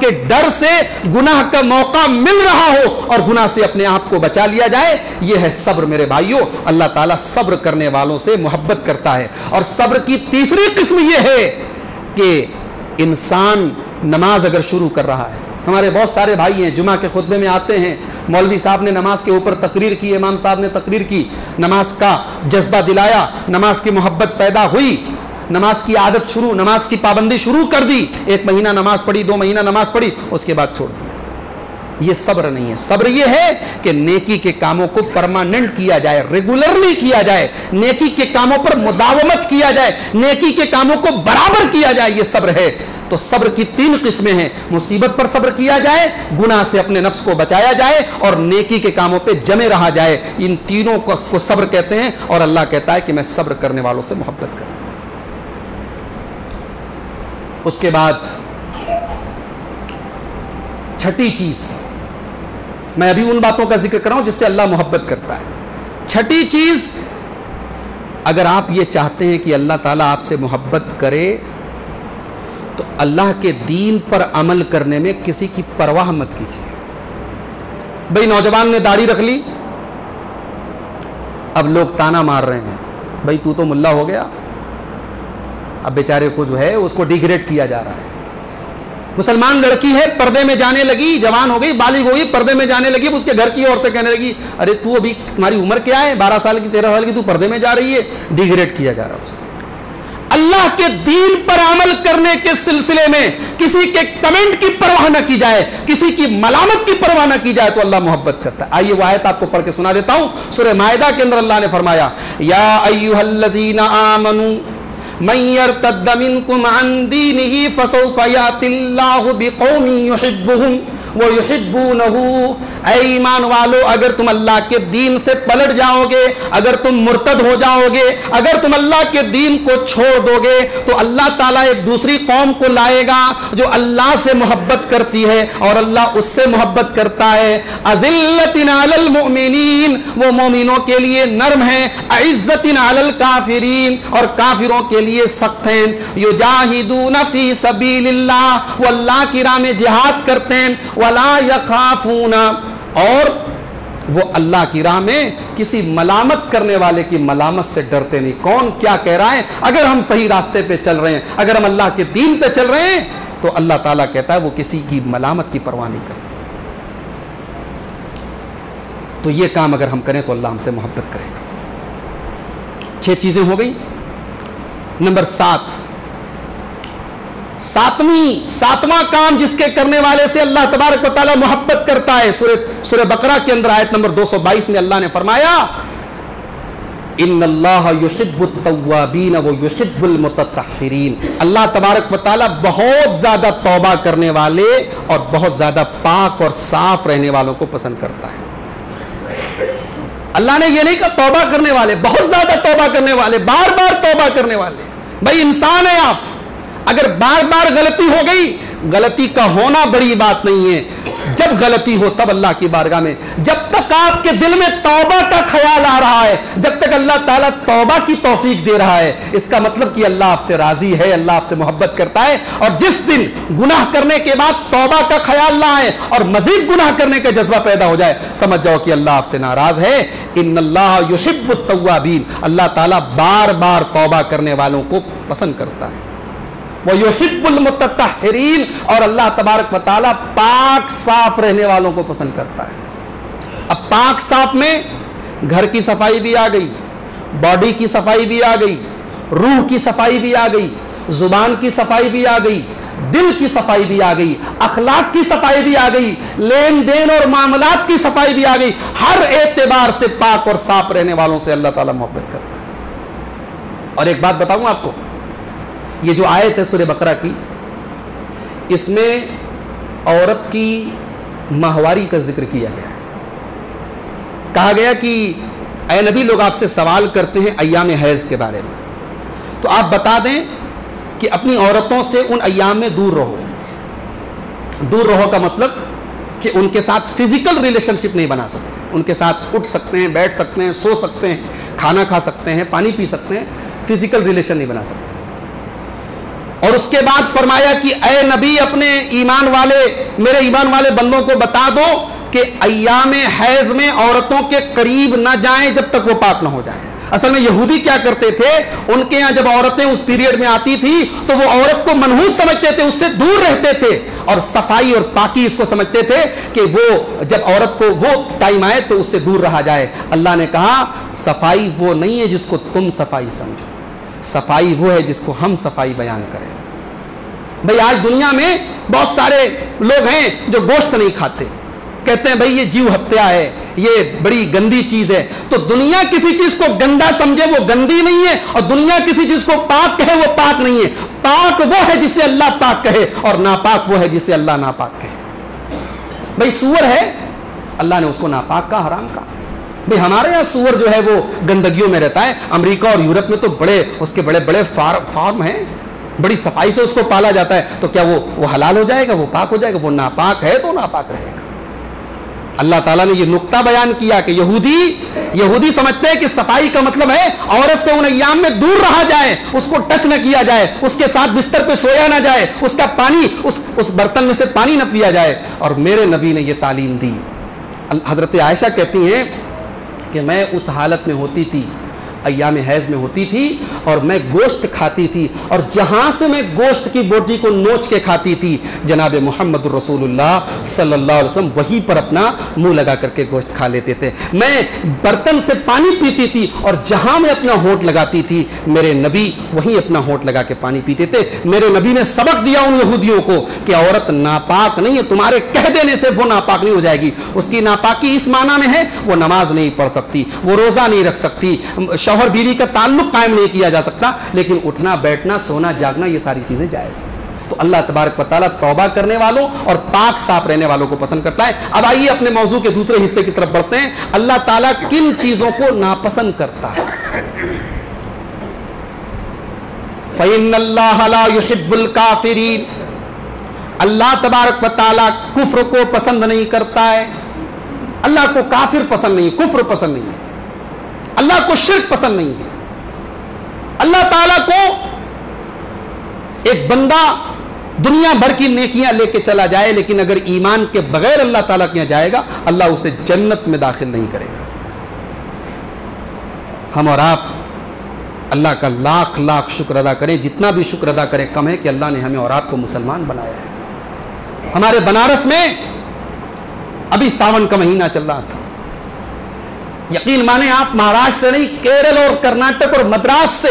کے ڈر سے گناہ کا موقع مل رہا ہو اور گناہ سے اپنے آپ کو بچا لیا جائے. یہ ہے صبر میرے بھائیوں. اللہ تعالیٰ صبر کرنے والوں سے محبت کرتا ہے. اور صبر کی تیسری قسم یہ ہے کہ انسان نماز اگر شروع کر رہا ہے. ہمارے بہت سارے بھائی ہیں جمعہ کے خطبے میں آتے ہیں, مولوی صاحب نے نماز کے اوپر تقریر کی, امام صاحب نے تقریر کی, نماز کا جذبہ دلایا, نماز کی محبت پیدا ہوئی, نماز کی عادت شروع, نماز کی پابندی شروع کر دی, 1 مہینہ نماز پڑھی, 2 مہینہ نماز پڑھی, اس کے بعد چھوڑ دیا. یہ صبر نہیں ہے. صبر یہ ہے کہ نیکی کے کاموں کو پرماننٹ کیا جائے, ریگولرلی کیا جائے, نیکی کے کاموں پر مداومت کیا جائے, نیکی کے کاموں کو برابر کیا جائے. یہ صبر ہے. تو صبر کی 3 قسمیں ہیں. مصیبت پر صبر کیا جائے, گناہ سے اپنے نفس کو بچایا جائے, اور نیکی کے کاموں پہ جمے رہا جائے. ان تینوں کو صبر کہتے ہیں. اور اللہ کہتا ہے کہ میں صبر کرنے والوں سے محبت کروں. اس کے بعد چھٹی چیز, میں ابھی ان باتوں کا ذکر کر رہا ہوں جس سے اللہ محبت کرتا ہے. چھٹی چیز, اگر آپ یہ چاہتے ہیں کہ اللہ تعالیٰ آپ سے محبت کرے تو اللہ کے دین پر عمل کرنے میں کسی کی پرواہ مت کیجیے. بھئی نوجوان نے داڑھی رکھ لی, اب لوگ تانا مار رہے ہیں, بھئی تو ملا ہو گیا. اب بیچارے کو جو ہے اس کو ڈیگریڈ کیا جا رہا ہے. مسلمان لڑکی ہے, پردے میں جانے لگی, جوان ہو گئی, بالغ ہو گئی, پردے میں جانے لگی, اس کے گھر کی عورتیں کہنے لگی ارے تو ابھی تمہاری عمر کیا ہے, 12 سال کی 13 سال کی, تو پردے میں جا رہی ہے. ڈیگریڈ کیا جا رہا ہے. اللہ کے دین پر عمل کرنے کے سلسلے میں کسی کے کمنٹ کی پرواہ نہ کی جائے, کسی کی ملامت کی پرواہ نہ کی جائے تو اللہ محبت کرتا ہے. آئیے وہ آیت آپ کو پڑھ کے سنا دیتا ہوں. سورہ مائدہ کے اندر اللہ نے فرمایا یا ایھا الذین آمنوا من یرتد منکم عن دینہ فسوف یأتی اللہ بقوم یحبہم وَيُحِبُّونَهُ. اے ایمان والو, اگر تم اللہ کے دین سے پلٹ جاؤ گے, اگر تم مرتد ہو جاؤ گے, اگر تم اللہ کے دین کو چھوڑ دو گے, تو اللہ تعالیٰ ایک دوسری قوم کو لائے گا جو اللہ سے محبت کرتی ہے اور اللہ اس سے محبت کرتا ہے. أَذِلَّةٍ عَلَى الْمُؤْمِنِينَ, وہ مومنوں کے لیے نرم ہیں. أَعِزَّةٍ عَلَى الْكَافِرِينَ, اور کافروں کے لیے سخت ہیں. يُجَاهِدُونَ فِي سَبِيلِ اللَّهِ, وہ اللہ کی راہ میں جہاد کرتے ہیں. وَلَا يَخَافُونَ, اور وہ اللہ کی راہ میں کسی ملامت کرنے والے کی ملامت سے ڈرتے نہیں. کون کیا کہہ رہا ہے, اگر ہم صحیح راستے پہ چل رہے ہیں, اگر ہم اللہ کے دین پہ چل رہے ہیں, تو اللہ تعالیٰ کہتا ہے وہ کسی کی ملامت کی پرواہ نہیں کرتا. تو یہ کام اگر ہم کریں تو اللہ ہم سے محبت کرے گا. 6 چیزیں ہو گئی. نمبر 7, ساتواں کام جس کے کرنے والے سے اللہ تبارک و تعالی محبت کرتا ہے. سورہ بقرہ کے اندر آیت نمبر 222 میں اللہ نے فرمایا ان اللہ یحب التوابین ویحب المتطہرین. اللہ تبارک و تعالی بہت زیادہ توبہ کرنے والے اور بہت زیادہ پاک اور صاف رہنے والوں کو پسند کرتا ہے. اللہ نے یہ نہیں کہا توبہ کرنے والے, بہت زیادہ توبہ کرنے والے, بار بار توبہ کرنے والے. بھائی انسان ہے آپ, اگر بار بار غلطی ہو گئی, غلطی کا ہونا بڑی بات نہیں ہے, جب غلطی ہو تب اللہ کی بارگاہ میں, جب تک آپ کے دل میں توبہ کا خیال آ رہا ہے, جب تک اللہ تعالیٰ توبہ کی توفیق دے رہا ہے, اس کا مطلب کہ اللہ آپ سے راضی ہے, اللہ آپ سے محبت کرتا ہے. اور جس دن گناہ کرنے کے بعد توبہ کا خیال نہ آئے اور مزید گناہ کرنے کا جذبہ پیدا ہو جائے, سمجھ جاؤ کہ اللہ آپ سے ناراض ہے. ان اللہ یحب التوابین, اللہ تعالیٰ بار بار توبہ کرنے والوں کو پسند کرتا ہے. وَيُحِبُّ الْمُتَطَّهِرِينَ, اور اللہ تبارک و تعالیٰ پاک صاف رہنے والوں کو پسند کرتا ہے. اب پاک صاف میں گھر کی صفائی بھی آ گئی, باڈی کی صفائی بھی آ گئی, روح کی صفائی بھی آ گئی, زبان کی صفائی بھی آ گئی, دل کی صفائی بھی آ گئی, اخلاق کی صفائی بھی آ گئی, لین دین اور معاملات کی صفائی بھی آ گئی. ہر اعتبار سے پاک اور صاف رہنے والوں سے اللہ تعالیٰ محبت کرتا ہے. اور ایک بات بتاؤں آپ کو, یہ جو آیت ہے سورہ بقرہ کی, اس میں عورت کی ماہواری کا ذکر کیا گیا ہے. کہا گیا کہ اے نبی, لوگ آپ سے سوال کرتے ہیں ایام حیض کے بارے میں, تو آپ بتا دیں کہ اپنی عورتوں سے ان ایام میں دور رہو. دور رہو کا مطلب کہ ان کے ساتھ فزیکل ریلیشن شپ نہیں بنا سکتے, ان کے ساتھ اٹھ سکتے ہیں, بیٹھ سکتے ہیں, سو سکتے ہیں, کھانا کھا سکتے ہیں, پانی پی سکتے ہیں, فزیکل ریلیشن نہیں بنا سکتے. اور اس کے بعد فرمایا کہ اے نبی اپنے میرے ایمان والے بندوں کو بتا دو کہ ایام حیض میں عورتوں کے قریب نہ جائیں جب تک وہ پاک نہ ہو جائیں. اصل میں یہودی کیا کرتے تھے, ان کے یہاں جب عورتیں اس پیریڈ میں آتی تھی تو وہ عورت کو منحوس سمجھتے تھے, اس سے دور رہتے تھے, اور صفائی اور پاکی اس کو سمجھتے تھے کہ وہ جب عورت کو وہ ٹائم آئے تو اس سے دور رہا جائے. اللہ نے کہا صفائی وہ نہیں ہے جس کو تم صفائی سمجھو, صفائی وہ ہے جس کو ہم صفائی بیان کریں. بھئی آج دنیا میں بہت سارے لوگ ہیں جو گوشت نہیں کھاتے, کہتے ہیں بھئی یہ جیو ہتیا ہے, یہ بڑی گندی چیز ہے. تو دنیا کسی چیز کو گندا سمجھے وہ گندی نہیں ہے, اور دنیا کسی چیز کو پاک کہے وہ پاک نہیں ہے. پاک وہ ہے جسے اللہ پاک کہے, اور ناپاک وہ ہے جسے اللہ ناپاک کہے. بھئی سور ہے, اللہ نے اس کو ناپاک کا, حرام کا. بھئی ہمارے یہاں سور جو ہے وہ گندگیوں میں رہتا ہے, امریکہ اور یورپ میں تو اس کے بڑے بڑے فارم ہیں, بڑی صفائی سے اس کو پالا جاتا ہے. تو کیا وہ حلال ہو جائے گا, وہ پاک ہو جائے گا؟ وہ ناپاک ہے تو ناپاک رہے گا. اللہ تعالیٰ نے یہ نقطہ بیان کیا کہ یہودی سمجھتے ہیں کہ صفائی کا مطلب ہے عورت سے ان ایام میں دور رہا جائے, اس کو ٹچ نہ کیا جائے, اس کے ساتھ بستر پہ سویا نہ جائے, اس کا پانی اس برتن میں سے پانی نہ پیا جائے. اور میرے نبی نے یہ تعلیم دی. حضرت عائشہ کہتی ہیں کہ میں اس حالت میں ہوتی تھی, ایام حیض میں ہوتی تھی, اور میں گوشت کھاتی تھی, اور جہاں سے میں گوشت کی بوٹی کو نوچ کے کھاتی تھی جناب محمد رسول اللہ صلی اللہ علیہ وسلم وہیں پر اپنا منہ لگا کر کے گوشت کھا لیتے تھے. میں برتن سے پانی پیتی تھی, اور جہاں میں اپنا ہونٹ لگاتی تھی میرے نبی وہیں اپنا ہونٹ لگا کے پانی پیتے تھے. میرے نبی نے سبق دیا ان یہودیوں کو کہ عورت ناپاک نہیں ہے, تمہارے کہہ دینے سے وہ ناپاک نہیں ہو جائے گی. اس کی ناپاکی اس معنی میں ہے وہ نماز نہیں پڑھ سکتی, وہ روزہ نہیں رکھ سکتی, شوہر بیوی کا تعلق قائم نہیں کیا جا سکتا, لیکن اٹھنا بیٹھنا سونا جاگنا یہ ساری چیزیں جائز ہیں. تو اللہ تبارک و تعالیٰ توبہ کرنے والوں اور پاک صاف رہنے والوں کو پسند کرتا ہے. اب آئیے اپنے موضوع کے دوسرے حصے کی طرف بڑھتے ہیں. اللہ تعالیٰ کن چیزوں کو ناپسند کرتا ہے؟ فَإِنَّ اللَّهَ لَا يُحِبُّ الْكَافِرِينَ. اللہ تبارک و تعالیٰ کفر کو پسند نہیں کرتا ہے. اللہ کو کافر پسند نہیں, کفر پسند نہیں ہے, اللہ کو شرک پسند نہیں ہے. اللہ تعالیٰ کو ایک بندہ دنیا بھر کی نیکیاں لے کے چلا جائے, لیکن اگر ایمان کے بغیر اللہ تعالیٰ کے یہاں جائے گا اللہ اسے جنت میں داخل نہیں کرے گا. ہم اور آپ اللہ کا لاکھ لاکھ شکر ادا کریں, جتنا بھی شکر ادا کریں کم ہے کہ اللہ نے ہمیں اور آپ کو مسلمان بنایا ہے. ہمارے بنارس میں ابھی ساون کا مہینہ چل رہا تھا. یقین مانیں آپ, مہاراشٹر سے نہیں, کیرل اور کرناٹک اور مدراس سے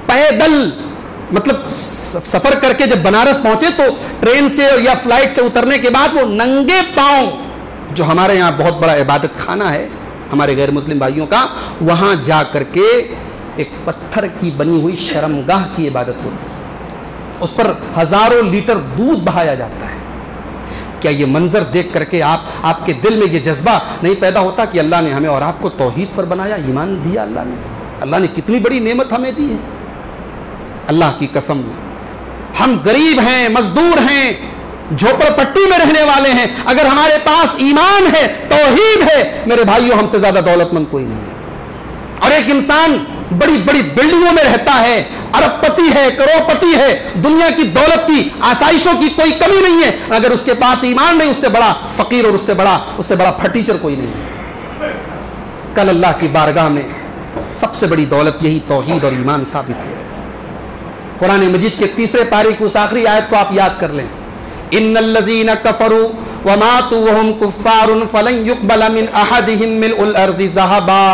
پیدل مطلب سفر کر کے جب بنارس پہنچے تو ٹرین سے یا فلائٹ سے اترنے کے بعد وہ ننگے پاؤں, جو ہمارے یہاں بہت بڑا عبادت خانہ ہے ہمارے غیر مسلم بھائیوں کا, وہاں جا کر کے ایک پتھر کی بنی ہوئی شرمگاہ کی عبادت ہوتی ہے. اس پر ہزاروں لیٹر دودھ بہایا جاتا ہے. کیا یہ منظر دیکھ کر کے آپ کے دل میں یہ جذبہ نہیں پیدا ہوتا کہ اللہ نے ہمیں اور آپ کو توحید پر بنایا, ایمان دیا اللہ نے کتنی بڑی نعمت ہمیں دی ہے. اللہ کی قسم ہم غریب ہیں, مزدور ہیں, جھوپڑ پٹی میں رہنے والے ہیں, اگر ہمارے پاس ایمان ہے, توحید ہے, میرے بھائیوں ہم سے زیادہ دولت مند کوئی نہیں ہے. اور ایک انسان بڑی بڑی بلڈنگوں میں رہتا ہے, ارب پتی ہے, کروڑ پتی ہے, دنیا کی دولت کی آسائشوں کی کوئی کمی نہیں ہے, اگر اس کے پاس ایمان نہیں اس سے بڑا فقیر اور اس سے بڑا پھٹیچر کوئی نہیں ہے. کل اللہ کی بارگاہ میں سب سے بڑی دولت یہی توحید اور ایمان ثابت ہے. قرآن مجید کے تیسرے پارے کی اس آخری آیت کو آپ یاد کر لیں, ان الذین کفروا وماتوا وهم کفار فلن يقبل من احدهم ملء الارض ذهبا.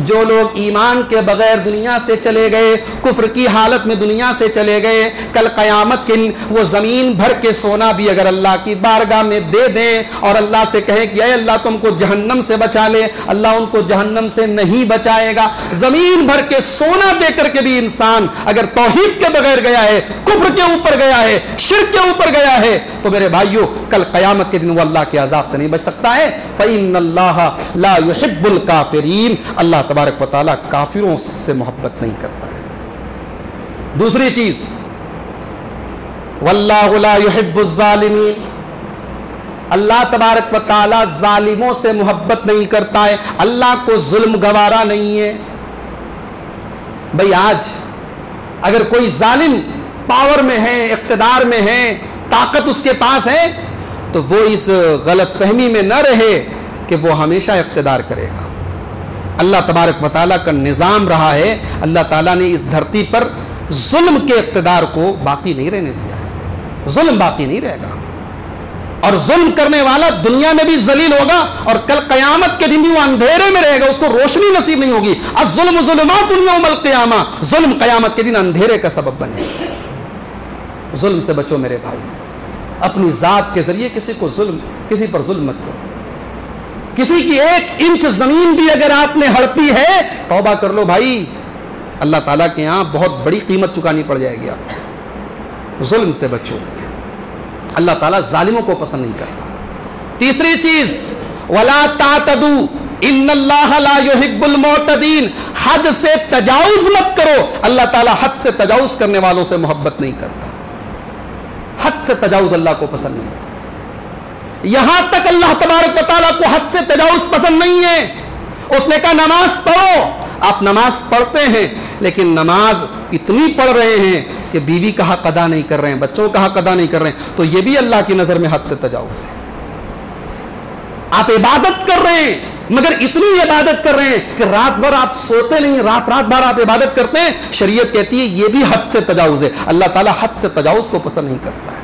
جو لوگ ایمان کے بغیر دنیا سے چلے گئے, کفر کی حالت میں دنیا سے چلے گئے, کل قیامت کے وہ زمین بھر کے سونا بھی اگر اللہ کی بارگاہ میں دے دیں اور اللہ سے کہیں کہ اے اللہ تم کو جہنم سے بچا لے, اللہ ان کو جہنم سے نہیں بچائے گا. زمین بھر کے سونا دے کر کے بھی انسان اگر توحید کے بغیر گیا ہے, کفر کے اوپر گیا ہے, شرک کے اوپر گیا ہے, تو میرے بھائیوں کل قیامت کے دن وہ اللہ کے عذاب سے نہیں بچ سکتا ہے. فَإِنَّ اللَّهَ لَا يُحِبُّ الْكَافِرِينَ. اللہ تبارک و تعالیٰ کافروں سے محبت نہیں کرتا ہے. دوسری چیز, وَاللَّهُ لَا يُحِبُّ الظَّالِمِينَ. اللہ تبارک و تعالیٰ ظالموں سے محبت نہیں کرتا ہے, اللہ کو ظلم گوارا نہیں ہے. بھئی آج اگر کوئی ظالم پاور میں ہے، اقتدار میں ہے، طاقت اس کے پاس ہے، تو وہ اس غلط فہمی میں نہ رہے کہ وہ ہمیشہ اقتدار کرے گا۔ اللہ تبارک و تعالیٰ کا نظام رہا ہے، اللہ تعالیٰ نے اس دھرتی پر ظلم کے اقتدار کو باقی نہیں رہنے دیا ہے، ظلم باقی نہیں رہے گا، اور ظلم کرنے والا دنیا میں بھی ذلیل ہوگا اور کل قیامت کے دن بھی وہ اندھیرے میں رہے گا، اس کو روشنی نصیب نہیں ہوگی۔ الظلم ظلمات یوم القیامہ، ظلم قیامت کے دن اندھیرے کا سبب بنے۔ ظلم سے بچو میرے بھائی، اپنی ذات کے ذریعے کسی پر ظلم مت کرو۔ کسی کی 1 انچ زمین بھی اگر آپ نے ہڑپی ہے، توبہ کر لو بھائی، اللہ تعالیٰ کے یہاں بہت بڑی قیمت چکانی پڑ جائے گی آپ کو۔ ظلم سے بچو، اللہ تعالیٰ ظالموں کو پسند نہیں کرتا۔ تیسری چیز، وَلَا تَعْتَدُوا إِنَّ اللَّهَ لَا يُحِبُّ الْمُعْتَدِينَ، حد سے تجاوز مت کرو، اللہ تعالیٰ حد سے تجاوز کرنے والوں سے محبت نہیں کرتا۔ حد سے تجاوز اللہ کو پسند نہیں ہے۔ یہاں تک اللہ تبارک و تعالیٰ کو حد سے تجاوز پسند نہیں ہے، اس نے کہا نماز پڑھو۔ آپ نماز پڑھتے ہیں لیکن نماز اتنی پڑھ رہے ہیں کہ بیوی کا حق ادا نہیں کر رہے ہیں، بچوں کا حق ادا نہیں کر رہے ہیں، تو یہ بھی اللہ کی نظر میں حد سے تجاوز ہے۔ آپ عبادت کر رہے ہیں مگر اتنی عبادت کر رہے ہیں کہ رات بھر آپ سوتے نہیں، رات بھر آپ عبادت کرتے ہیں، شریعت کہتی ہے یہ بھی حد سے تجاوز ہے۔ اللہ تعالیٰ حد سے تجاوز کو پسند نہیں کرتا ہے۔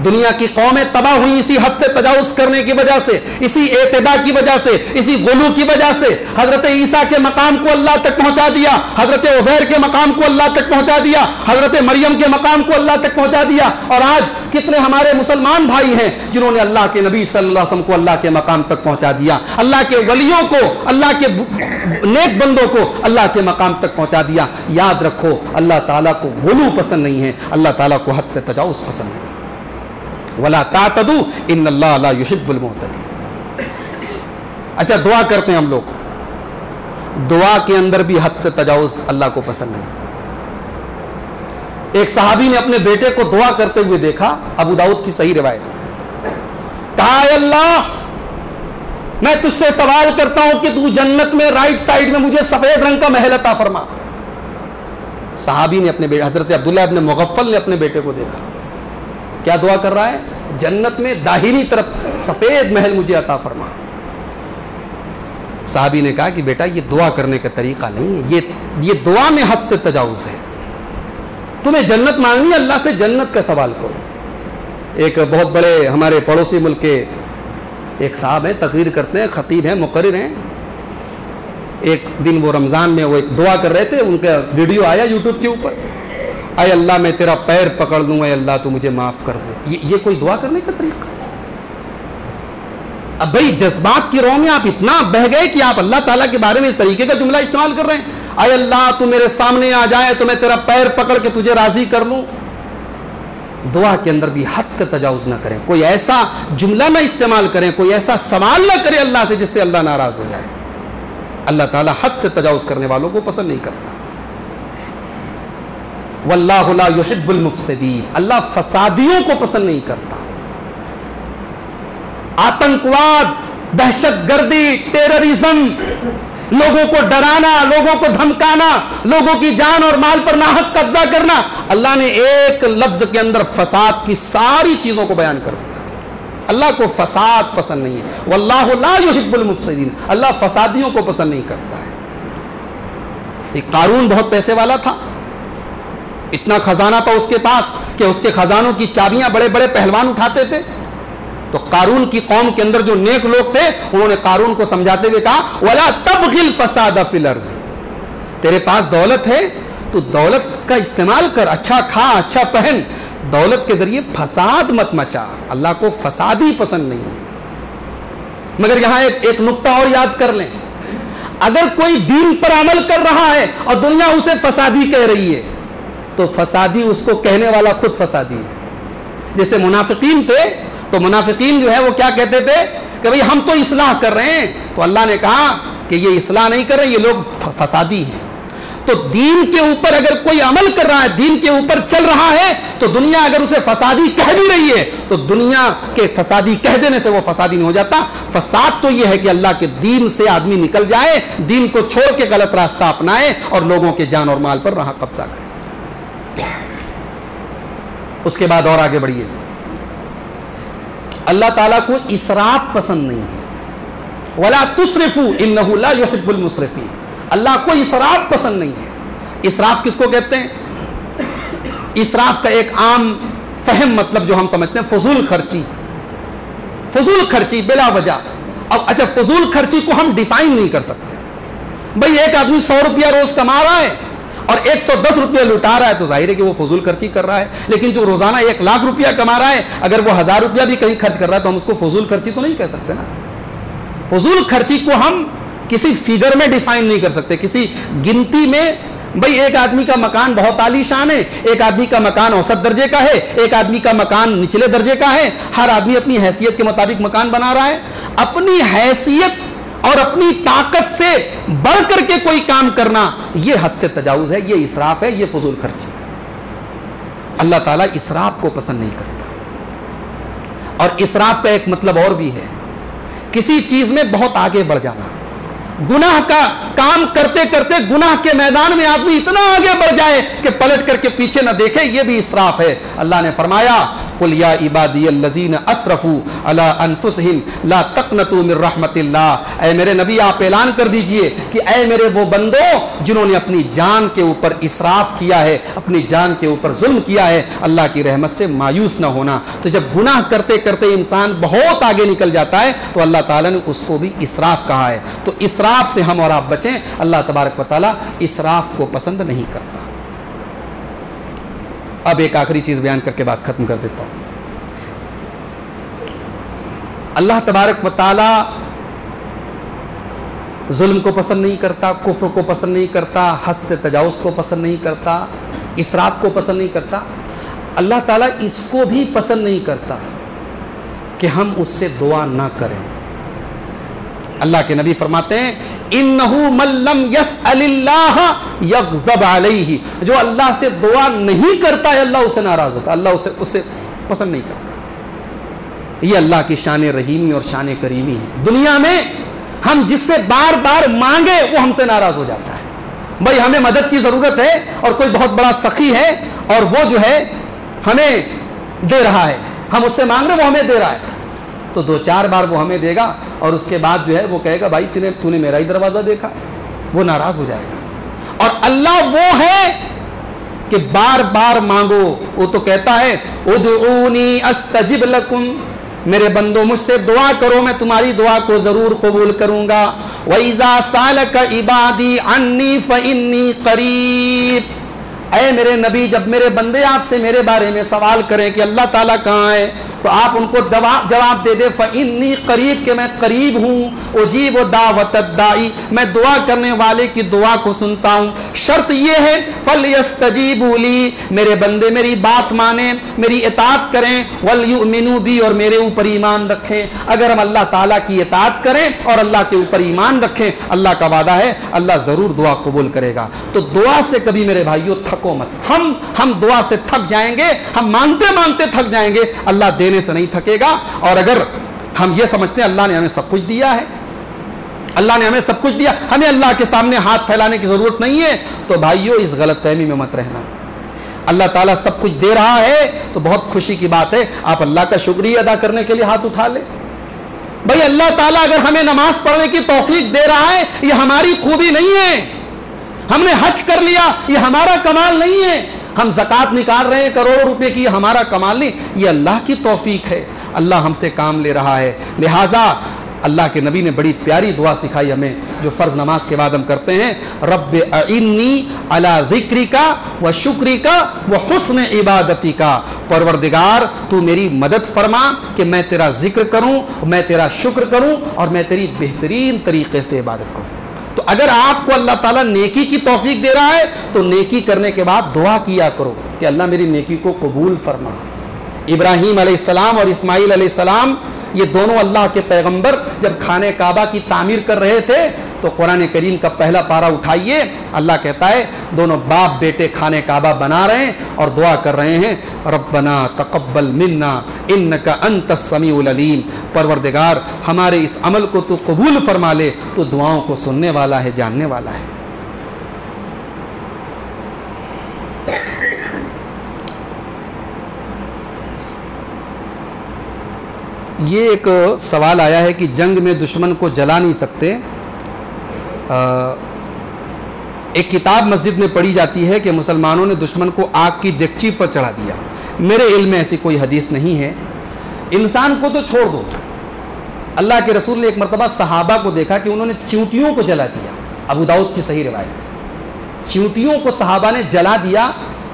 دنیا کی قومیں تباہ ہوئی اسی حد سے تجاوز کرنے کی وجہ سے، اسی اعتداء کی وجہ سے، اسی غلو کی وجہ سے۔ حضرت عیسیٰ کے مقام کو اللہ تک پہنچا دیا، حضرت عزیر کے مقام کو اللہ تک پہنچا دیا، حضرت مریم کے مقام کو اللہ تک پہنچا دیا، اور آج کتنے ہمارے مسلمان بھائی ہیں جنہوں نے اللہ کے نبی صلی اللہ علیہ وسلم کو اللہ کے مقام تک پہنچا دیا، اللہ کے ولیوں کو، اللہ کے نیک بندوں کو اللہ کے مقام تک پہنچا دیا۔ یاد رکھو، اللہ تعالیٰ کو غلو پسند نہیں ہے، اللہ تعالیٰ کو حد سے تجاوز پسند نہیں ہے۔ وَلَا تَعْتَدُوا إِنَّ اللَّهَ لَا يُحِبُّ الْمُعْتَدِينَ۔ اچھا، دعا کرتے ہیں ہم لوگ، دعا کے اندر بھی حد سے تجاوز اللہ کو پسند نہیں۔ ایک صحابی نے اپنے بیٹے کو دعا کرتے ہوئے دیکھا، ابو داؤد کی صحیح روایت، کہا اے اللہ میں تجھ سے سوال کرتا ہوں کہ تو جنت میں رائٹ سائڈ میں مجھے سفید رنگ کا محل عطا فرما۔ صحابی نے اپنے بیٹے حضرت عبداللہ ابن مغفل نے اپنے بیٹے کو دیکھا، کیا دعا کر رہا ہے؟ جنت میں داہنی طرف سفید محل مجھے عطا فرما۔ صحابی نے کہا کہ بیٹا یہ دعا کرنے کا طریقہ نہیں ہے، یہ دعا میں حد سے تجاوز ہے۔ تمہیں جنت مانگنی ہے، اللہ سے جنت کا سوال کرو۔ ایک بہت بڑے ہمارے پڑوسی ملک کے ایک صاحب ہیں، تقریر کرتے ہیں، خطیب ہیں، مقرر ہیں۔ ایک دن وہ رمضان میں وہ ایک دعا کر رہے تھے، ان کا ویڈیو آیا یوٹیوب کے اوپر، اے اللہ میں تیرا پیر پکڑ لوں، اے اللہ تو مجھے معاف کر دے۔ یہ کوئی دعا کرنے کا طریقہ ہے؟ اب بھائی جذبات کی رو میں آپ اتنا بہ گئے کہ آپ اللہ تعالیٰ کے بارے میں اس طریقے کا جملہ استعمال کر رہے ہیں، اے اللہ تو میرے سامنے آ جائے تو میں تیرا پیر پکڑ کے تجھے راضی کر لوں۔ دعا کے اندر بھی حد سے تجاوز نہ کریں، کوئی ایسا جملہ نہ استعمال کریں، کوئی ایسا سوال نہ کریں اللہ سے جس سے اللہ ناراض ہو جائے۔ اللہ تعالیٰ حد سے تجاوز کرنے والوں کو پسند نہیں کرتا۔ واللہ لا یحب المفسدین، اللہ فسادیوں کو پسند نہیں کرتا۔ آتنکواد، دہشت گردی، ٹیررزم، لوگوں کو ڈرانا، لوگوں کو دھمکانا، لوگوں کی جان اور مال پر ناحق قبضہ کرنا، اللہ نے ایک لفظ کے اندر فساد کی ساری چیزوں کو بیان کر دیا۔ اللہ کو فساد پسند نہیں ہے، واللہ لا یحب المفسدین، اللہ فسادیوں کو پسند نہیں کرتا ہے۔ ایک قارون بہت پیسے والا تھا، اتنا خزانہ تھا اس کے پاس کہ اس کے خزانوں کی چابیاں بڑے بڑے پہلوان اٹھاتے تھے۔ تو قارون کی قوم کے اندر جو نیک لوگ تھے انہوں نے قارون کو سمجھاتے ہوئے کہا وَلَا تَبْغِ الْفَسَادَ فِي الْأَرْضِ، تیرے پاس دولت ہے تو دولت کا استعمال کر، اچھا کھا، اچھا پہن، دولت کے ذریعے فساد مت مچا۔ اللہ کو فسادی پسند نہیں ہے۔ مگر یہاں ایک نقطہ اور یاد کر لیں، اگر کوئی دین پر عمل کر رہا ہے اور دنیا اسے فسادی کہہ رہی ہے تو فسادی اس کو کہنے والا خود فسادی ہے۔ جیسے منافقین تھے تو منافقین جو ہے وہ کیا کہتے تھے کہ بھئی ہم تو اصلاح کر رہے ہیں، تو اللہ نے کہا کہ یہ اصلاح نہیں کر رہے، یہ لوگ فسادی ہیں۔ تو دین کے اوپر اگر کوئی عمل کر رہا ہے، دین کے اوپر چل رہا ہے، تو دنیا اگر اسے فسادی کہہ بھی رہی ہے تو دنیا کے فسادی کہہ دینے سے وہ فسادی نہیں ہو جاتا۔ فساد تو یہ ہے کہ اللہ کے دین سے آدمی نکل جائے، دین کو چھوڑ کے غلط راستہ اپنائے اور لوگوں کے جان اور مال پر رہا قبضہ کرے۔ اس کے بعد اور آگے بڑھیے. اللہ تعالیٰ کو اسراف پسند نہیں ہے. وَلَا تُسْرِفُوا إِنَّهُ لَا يُحِبُّ الْمُسْرِفِينَ. اللہ کو اسراف پسند نہیں ہے. اسراف کس کو کہتے ہیں؟ اسراف کا ایک عام فہم مطلب جو ہم سمجھتے ہیں فضول خرچی. فضول خرچی بلا وجہ. اب اچھا فضول خرچی کو ہم ڈیفائن نہیں کر سکتے. بھئی ایک آدمی 100 روپیہ روز کما رہا ہے اور 110 روپیہ لٹا رہا ہے تو ظاہر ہے کہ وہ فضول خرچی کر رہا ہے. لیکن جو روزانہ 1 لاکھ روپیہ کما رہا ہے اگر وہ 1000 روپیہ بھی کہیں خرچ کر رہا ہے تو ہم اس کو فضول خرچی تو نہیں کہہ سکتے نا. فضول خرچی کو ہم کسی فیگر میں ڈیفائن نہیں کر سکتے, کسی گنتی میں. بھئی ایک آدمی کا مکان بہت عالی شان ہے, ایک آدمی کا مکان اوسط درجے کا ہے, ایک آدمی کا مکان نچلے درجے کا ہے. ہر آدمی اپنی حیثیت کے مطابق مکان بنا رہا ہے. اپنی حیثیت اور اپنی طاقت سے بڑھ کر کے کوئی کام کرنا یہ حد سے تجاوز ہے, یہ اسراف ہے, یہ فضول خرچی ہے. اللہ تعالیٰ اسراف کو پسند نہیں کرتا. اور اسراف کا ایک مطلب اور بھی ہے, کسی چیز میں بہت آگے بڑھ جانا. گناہ کا کام کرتے کرتے گناہ کے میدان میں آدمی اتنا آگے بڑھ جائے کہ پلٹ کر کے پیچھے نہ دیکھے, یہ بھی اسراف ہے. اللہ نے فرمایا قل یا عبادی الذین اسرفوا علی انفسہم لا تقنطوا من رحمت اللہ. اے میرے نبی آپ اعلان کر دیجئے کہ اے میرے وہ بندوں جنہوں نے اپنی جان کے اوپر اسراف کیا ہے, اپنی جان کے اوپر ظلم کیا ہے, اللہ کی رحمت سے مایوس نہ ہونا. تو جب گناہ کرتے کرتے انسان بہت آگے نکل جاتا ہے تو اللہ تعالیٰ نے اس کو بھی اسراف کہا ہے. تو اسراف سے ہم اور آپ بچیں. اللہ تبارک و تعالیٰ اسراف کو پسند نہیں کرتا. اب ایک آخری چیز بیان کر کے بات ختم کر دیتا ہوں. اللہ تبارک و تعالی ظلم کو پسند نہیں کرتا, کفر کو پسند نہیں کرتا, حد سے تجاوز کو پسند نہیں کرتا, اسراف کو پسند نہیں کرتا. اللہ تعالیٰ اس کو بھی پسند نہیں کرتا کہ ہم اس سے دعا نہ کریں. اللہ کے نبی فرماتے ہیں اِنَّهُ مَن لَّمْ يَسْأَلِ اللَّهَ يَغْضَبْ عَلَيْهِ. جو اللہ سے دعا نہیں کرتا ہے اللہ اسے ناراض ہوتا ہے, اللہ اسے پسند نہیں کرتا. یہ اللہ کی شان رحیمی اور شان کریمی ہے. دنیا میں ہم جس سے بار بار مانگے وہ ہم سے ناراض ہو جاتا ہے. بھائی ہمیں مدد کی ضرورت ہے اور کوئی بہت بڑا سخی ہے اور وہ جو ہے ہمیں دے رہا ہے, ہم اس سے مانگ رہے وہ ہمیں دے رہا ہے, تو 2-4 بار وہ ہمیں دے گا اور اس کے بعد جو ہے وہ کہے گا بھائی تو نے میرا ہی دروازہ دیکھا, وہ ناراض ہو جائے گا. اور اللہ وہ ہے کہ بار بار مانگو. وہ تو کہتا ہے ادعونی استجب لکم, میرے بندوں مجھ سے دعا کرو میں تمہاری دعا کو ضرور قبول کروں گا. وَإِذَا سَأَلَكَ عِبَادِي عَنِّي فَإِنِّي قَرِيبٌ. اے میرے نبی جب میرے بندے آپ سے میرے بارے میں سوال کریں کہ اللہ تعالیٰ کہاں ہے تو آپ ان کو جواب دے دے فَإِنِّي قریب, کہ میں قریب ہوں. اجیب دعوت الداعی, میں دعا کرنے والے کی دعا کو سنتا ہوں. شرط یہ ہے فَلْيَسْتَجِيبُوا لِي, میرے بندے میری بات مانیں, میری اطاعت کریں. وَلْيُؤْمِنُوا بِي, اور میرے اوپر ایمان رکھیں. اگر ہم اللہ تعالیٰ کی اطاعت کریں اور اللہ کے اوپر ایمان رکھیں, اللہ کا وعدہ ہے اللہ ضرور دعا قبول کرے گا. تو دعا سے کبھی میرے بھائیوں تھکو مت. ہم دعا سے تھک جائیں گے, ہم مانگتے مانگتے تھک جائیں گے, اللہ دینے سے نہیں تھکے گا. اور اگر ہم یہ سمجھتے ہیں اللہ نے ہمیں سب کچھ دیا ہے, اللہ نے ہمیں سب کچھ دیا, ہمیں اللہ کے سامنے ہاتھ پھیلانے کی ضرورت نہیں ہے, تو بھائیوں اس غلط فہمی میں مت رہنا. اللہ تعالیٰ سب کچھ دے رہا ہے تو بہت خوشی کی بات ہے, آپ اللہ کا شکریہ ادا کرنے کے لیے ہاتھ اٹھا لیں. بھائی اللہ تعالیٰ اگر ہمیں نماز پڑھنے کی توفیق دے رہا ہے یہ ہماری خوبی نہیں ہے. ہم نے حج کر لیا یہ ہمارا کمال نہیں ہے. ہم زکوٰۃ نکال رہے ہیں کروڑوں روپے کی, یہ ہمارا کمال نہیں, یہ اللہ کی توفیق ہے. اللہ ہم سے کام لے رہا ہے. لہٰذا اللہ کے نبی نے بڑی پیاری دعا سکھائی ہمیں جو فرض نماز کے بعد ہم کرتے ہیں, رب اعنی علی ذکرک و شکرک و حسن عبادتک. پروردگار تو میری مدد فرما کہ میں تیرا ذکر کروں, میں تیرا شکر کروں اور میں تیری بہترین طریقے سے عبادت کروں. تو اگر آپ کو اللہ تعالیٰ نیکی کی توفیق دے رہا ہے تو نیکی کرنے کے بعد دعا کیا کرو کہ اللہ میری نیکی کو قبول فرما. ابراہیم علیہ السلام اور اسماعیل علیہ السلام یہ دونوں اللہ کے پیغمبر جب خانہ کعبہ کی تعمیر کر رہے تھے تو قرآن کریم کا پہلا پارہ اٹھائیے, اللہ کہتا ہے دونوں باپ بیٹے خانہ کعبہ بنا رہے ہیں اور دعا کر رہے ہیں ربنا تقبل منا انک انت السمیع العلیم. پروردگار ہمارے اس عمل کو تو قبول فرما لے, تو دعاؤں کو سننے والا ہے, جاننے والا ہے. یہ ایک سوال آیا ہے کہ جنگ میں دشمن کو جلا نہیں سکتے. ایک کتاب مسجد میں پڑھی جاتی ہے کہ مسلمانوں نے دشمن کو آگ کی دیگچی پر چڑھا دیا. میرے علم میں ایسی کوئی حدیث نہیں ہے. انسان کو تو چھوڑ دو, اللہ کے رسول نے ایک مرتبہ صحابہ کو دیکھا کہ انہوں نے چیونٹیوں کو جلا دیا. ابو داؤد کی صحیح روایت ہے, چیونٹیوں کو صحابہ نے جلا دیا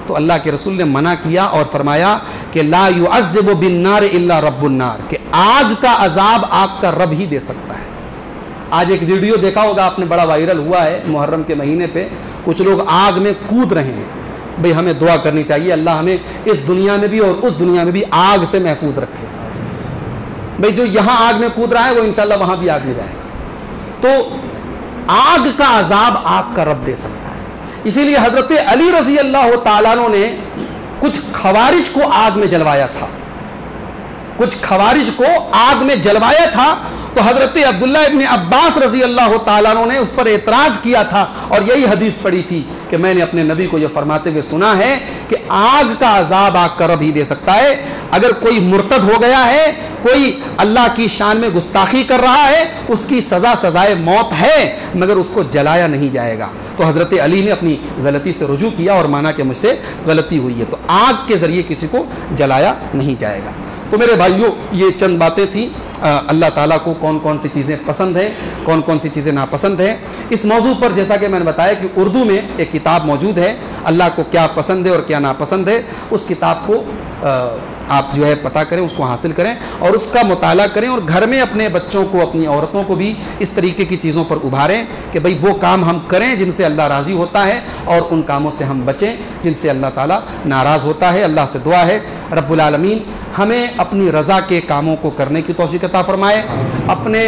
تو اللہ کے رسول نے منع کیا اور فرمایا کہ لا يعذب بالنار الا رب النار, کہ آگ کا عذاب آگ کا رب ہی دے سکتا ہے. آج ایک ویڈیو دیکھا ہوگا آپ نے, بڑا وائرل ہوا ہے محرم کے مہینے پہ. کچھ لوگ آگ میں کود رہے ہیں. بھئی ہمیں دعا کرنی چاہیے اللہ ہمیں اس دنیا میں بھی اور اس دنیا میں بھی آگ سے محفوظ رکھے. بھئی جو یہاں آگ میں کود رہا ہے وہ انشاءاللہ وہاں بھی آگ میں جائے گا. تو آگ کا عذاب آگ کا رب دے سکتا ہے. اسی لیے حضرت علی رضی اللہ تعالیٰ عنہ نے کچھ خوارج کو آگ میں جلوایا تھا. کچھ خوارج کو آگ میں جلوایا تھا تو حضرت عبداللہ ابن عباس رضی اللہ تعالیٰ عنہ نے اس پر اعتراض کیا تھا اور یہی حدیث پڑھی تھی کہ میں نے اپنے نبی کو یہ فرماتے ہوئے سنا ہے کہ آگ کا عذاب آگ کا رب ہی دے سکتا ہے. اگر کوئی مرتد ہو گیا ہے, کوئی اللہ کی شان میں گستاخی کر رہا ہے, اس کی سزا سزائے موت ہے, مگر اس کو جلایا نہیں جائے گا. تو حضرت علی نے اپنی غلطی سے رجوع کیا اور مانا کہ مجھ سے غلطی ہوئی ہے. تو آگ کے ذریعے کسی کو جلایا نہیں جائے گا. تو میرے بھائیوں, یہ چند باتیں تھیں. اللہ تعالیٰ کو کون کون سی چیزیں پسند ہیں, کون کون سی چیزیں ناپسند ہیں. اس موضوع پر جیسا کہ میں نے بتایا کہ اردو میں ایک کتاب موجود ہے, اللہ کو کیا پسند ہے اور کیا ناپسند ہے. اس کتاب کو آپ جو ہے پتہ کریں, اس کو حاصل کریں اور اس کا مطالعہ کریں اور گھر میں اپنے بچوں کو, اپنی عورتوں کو بھی اس طریقے کی چیزوں پر ابھاریں کہ بھئی وہ کام ہم کریں جن سے اللہ راضی ہوتا ہے اور ان کاموں سے ہم بچیں جن سے اللہ تعالیٰ ناراض ہوتا ہے. اللہ سے دعا ہے رب العالمین ہمیں اپنی رضا کے کاموں کو کرنے کی توفیق عطا فرمائے, اپنے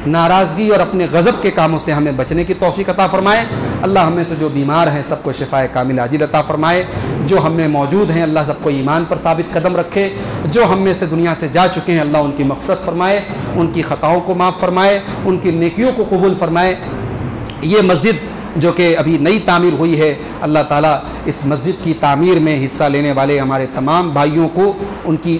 ناراضگی اور اپنے غضب کے کاموں سے ہمیں بچنے کی توفیق عطا فرمائے. اللہ ہمیں سے جو بیمار ہیں سب کو شفائے کامل عاجل عطا فرمائے. جو ہم میں موجود ہیں اللہ سب کو ایمان پر ثابت قدم رکھے. جو ہم میں سے دنیا سے جا چکے ہیں اللہ ان کی مغفرت فرمائے, ان کی خطاؤں کو معاف فرمائے, ان کی نیکیوں کو قبول فرمائے. یہ مسجد جو کہ ابھی نئی تعمیر ہوئی ہے, اللہ تعالیٰ اس مسجد کی تعمیر میں حصہ لینے والے ہمارے تمام بھائیوں کو ان کی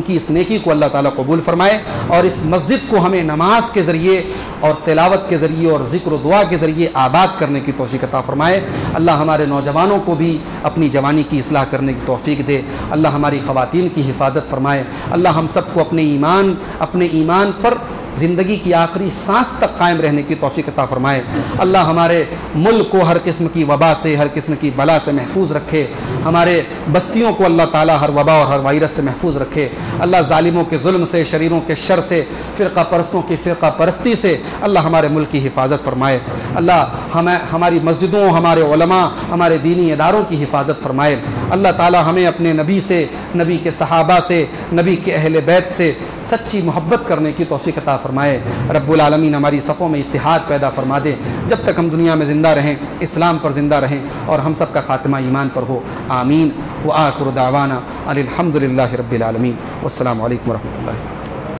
اس نیکی کو اللہ تعالیٰ قبول فرمائے اور اس مسجد کو ہمیں نماز کے ذریعے اور تلاوت کے ذریعے اور ذکر و دعا کے ذریعے آباد کرنے کی توفیق عطا فرمائے. اللہ ہمارے نوجوانوں کو بھی اپنی جوانی کی اصلاح کرنے کی توفیق دے. اللہ ہماری خواتین کی حفاظت فرمائے. اللہ ہم سب کو اپنے ایمان پر زندگی کی آخری سانس تک قائم رہنے کی توفیق عطا فرمائے. اللہ ہمارے ملک کو ہر قسم کی وبا سے, ہر قسم کی بلا سے محفوظ رکھے. ہمارے بستیوں کو اللہ تعالیٰ ہر وبا اور ہر وائرس سے محفوظ رکھے. اللہ ظالموں کے ظلم سے, شریروں کے شر سے, فرقہ پرستوں کی فرقہ پرستی سے اللہ ہمارے ملک کی حفاظت فرمائے. اللہ ہماری مسجدوں, ہمارے علماء, ہمارے دینی اداروں کی حفاظت فرمائے. اللہ تعالیٰ ہمیں اپنے نبی سے, نبی کے صحابہ سے, نبی کے اہل بیت سے سچی محبت کرنے کی توفیق عطا فرمائے. رب العالمین ہماری صفوں میں اتحاد پیدا فرما دے. جب تک ہم دنیا میں زندہ رہیں اسلام پر زندہ رہیں اور ہم سب کا خاتمہ ایمان پر ہو. آمین. وآخر دعوانا الحمد للہ رب العالمین. والسلام علیکم ورحمۃ اللہ.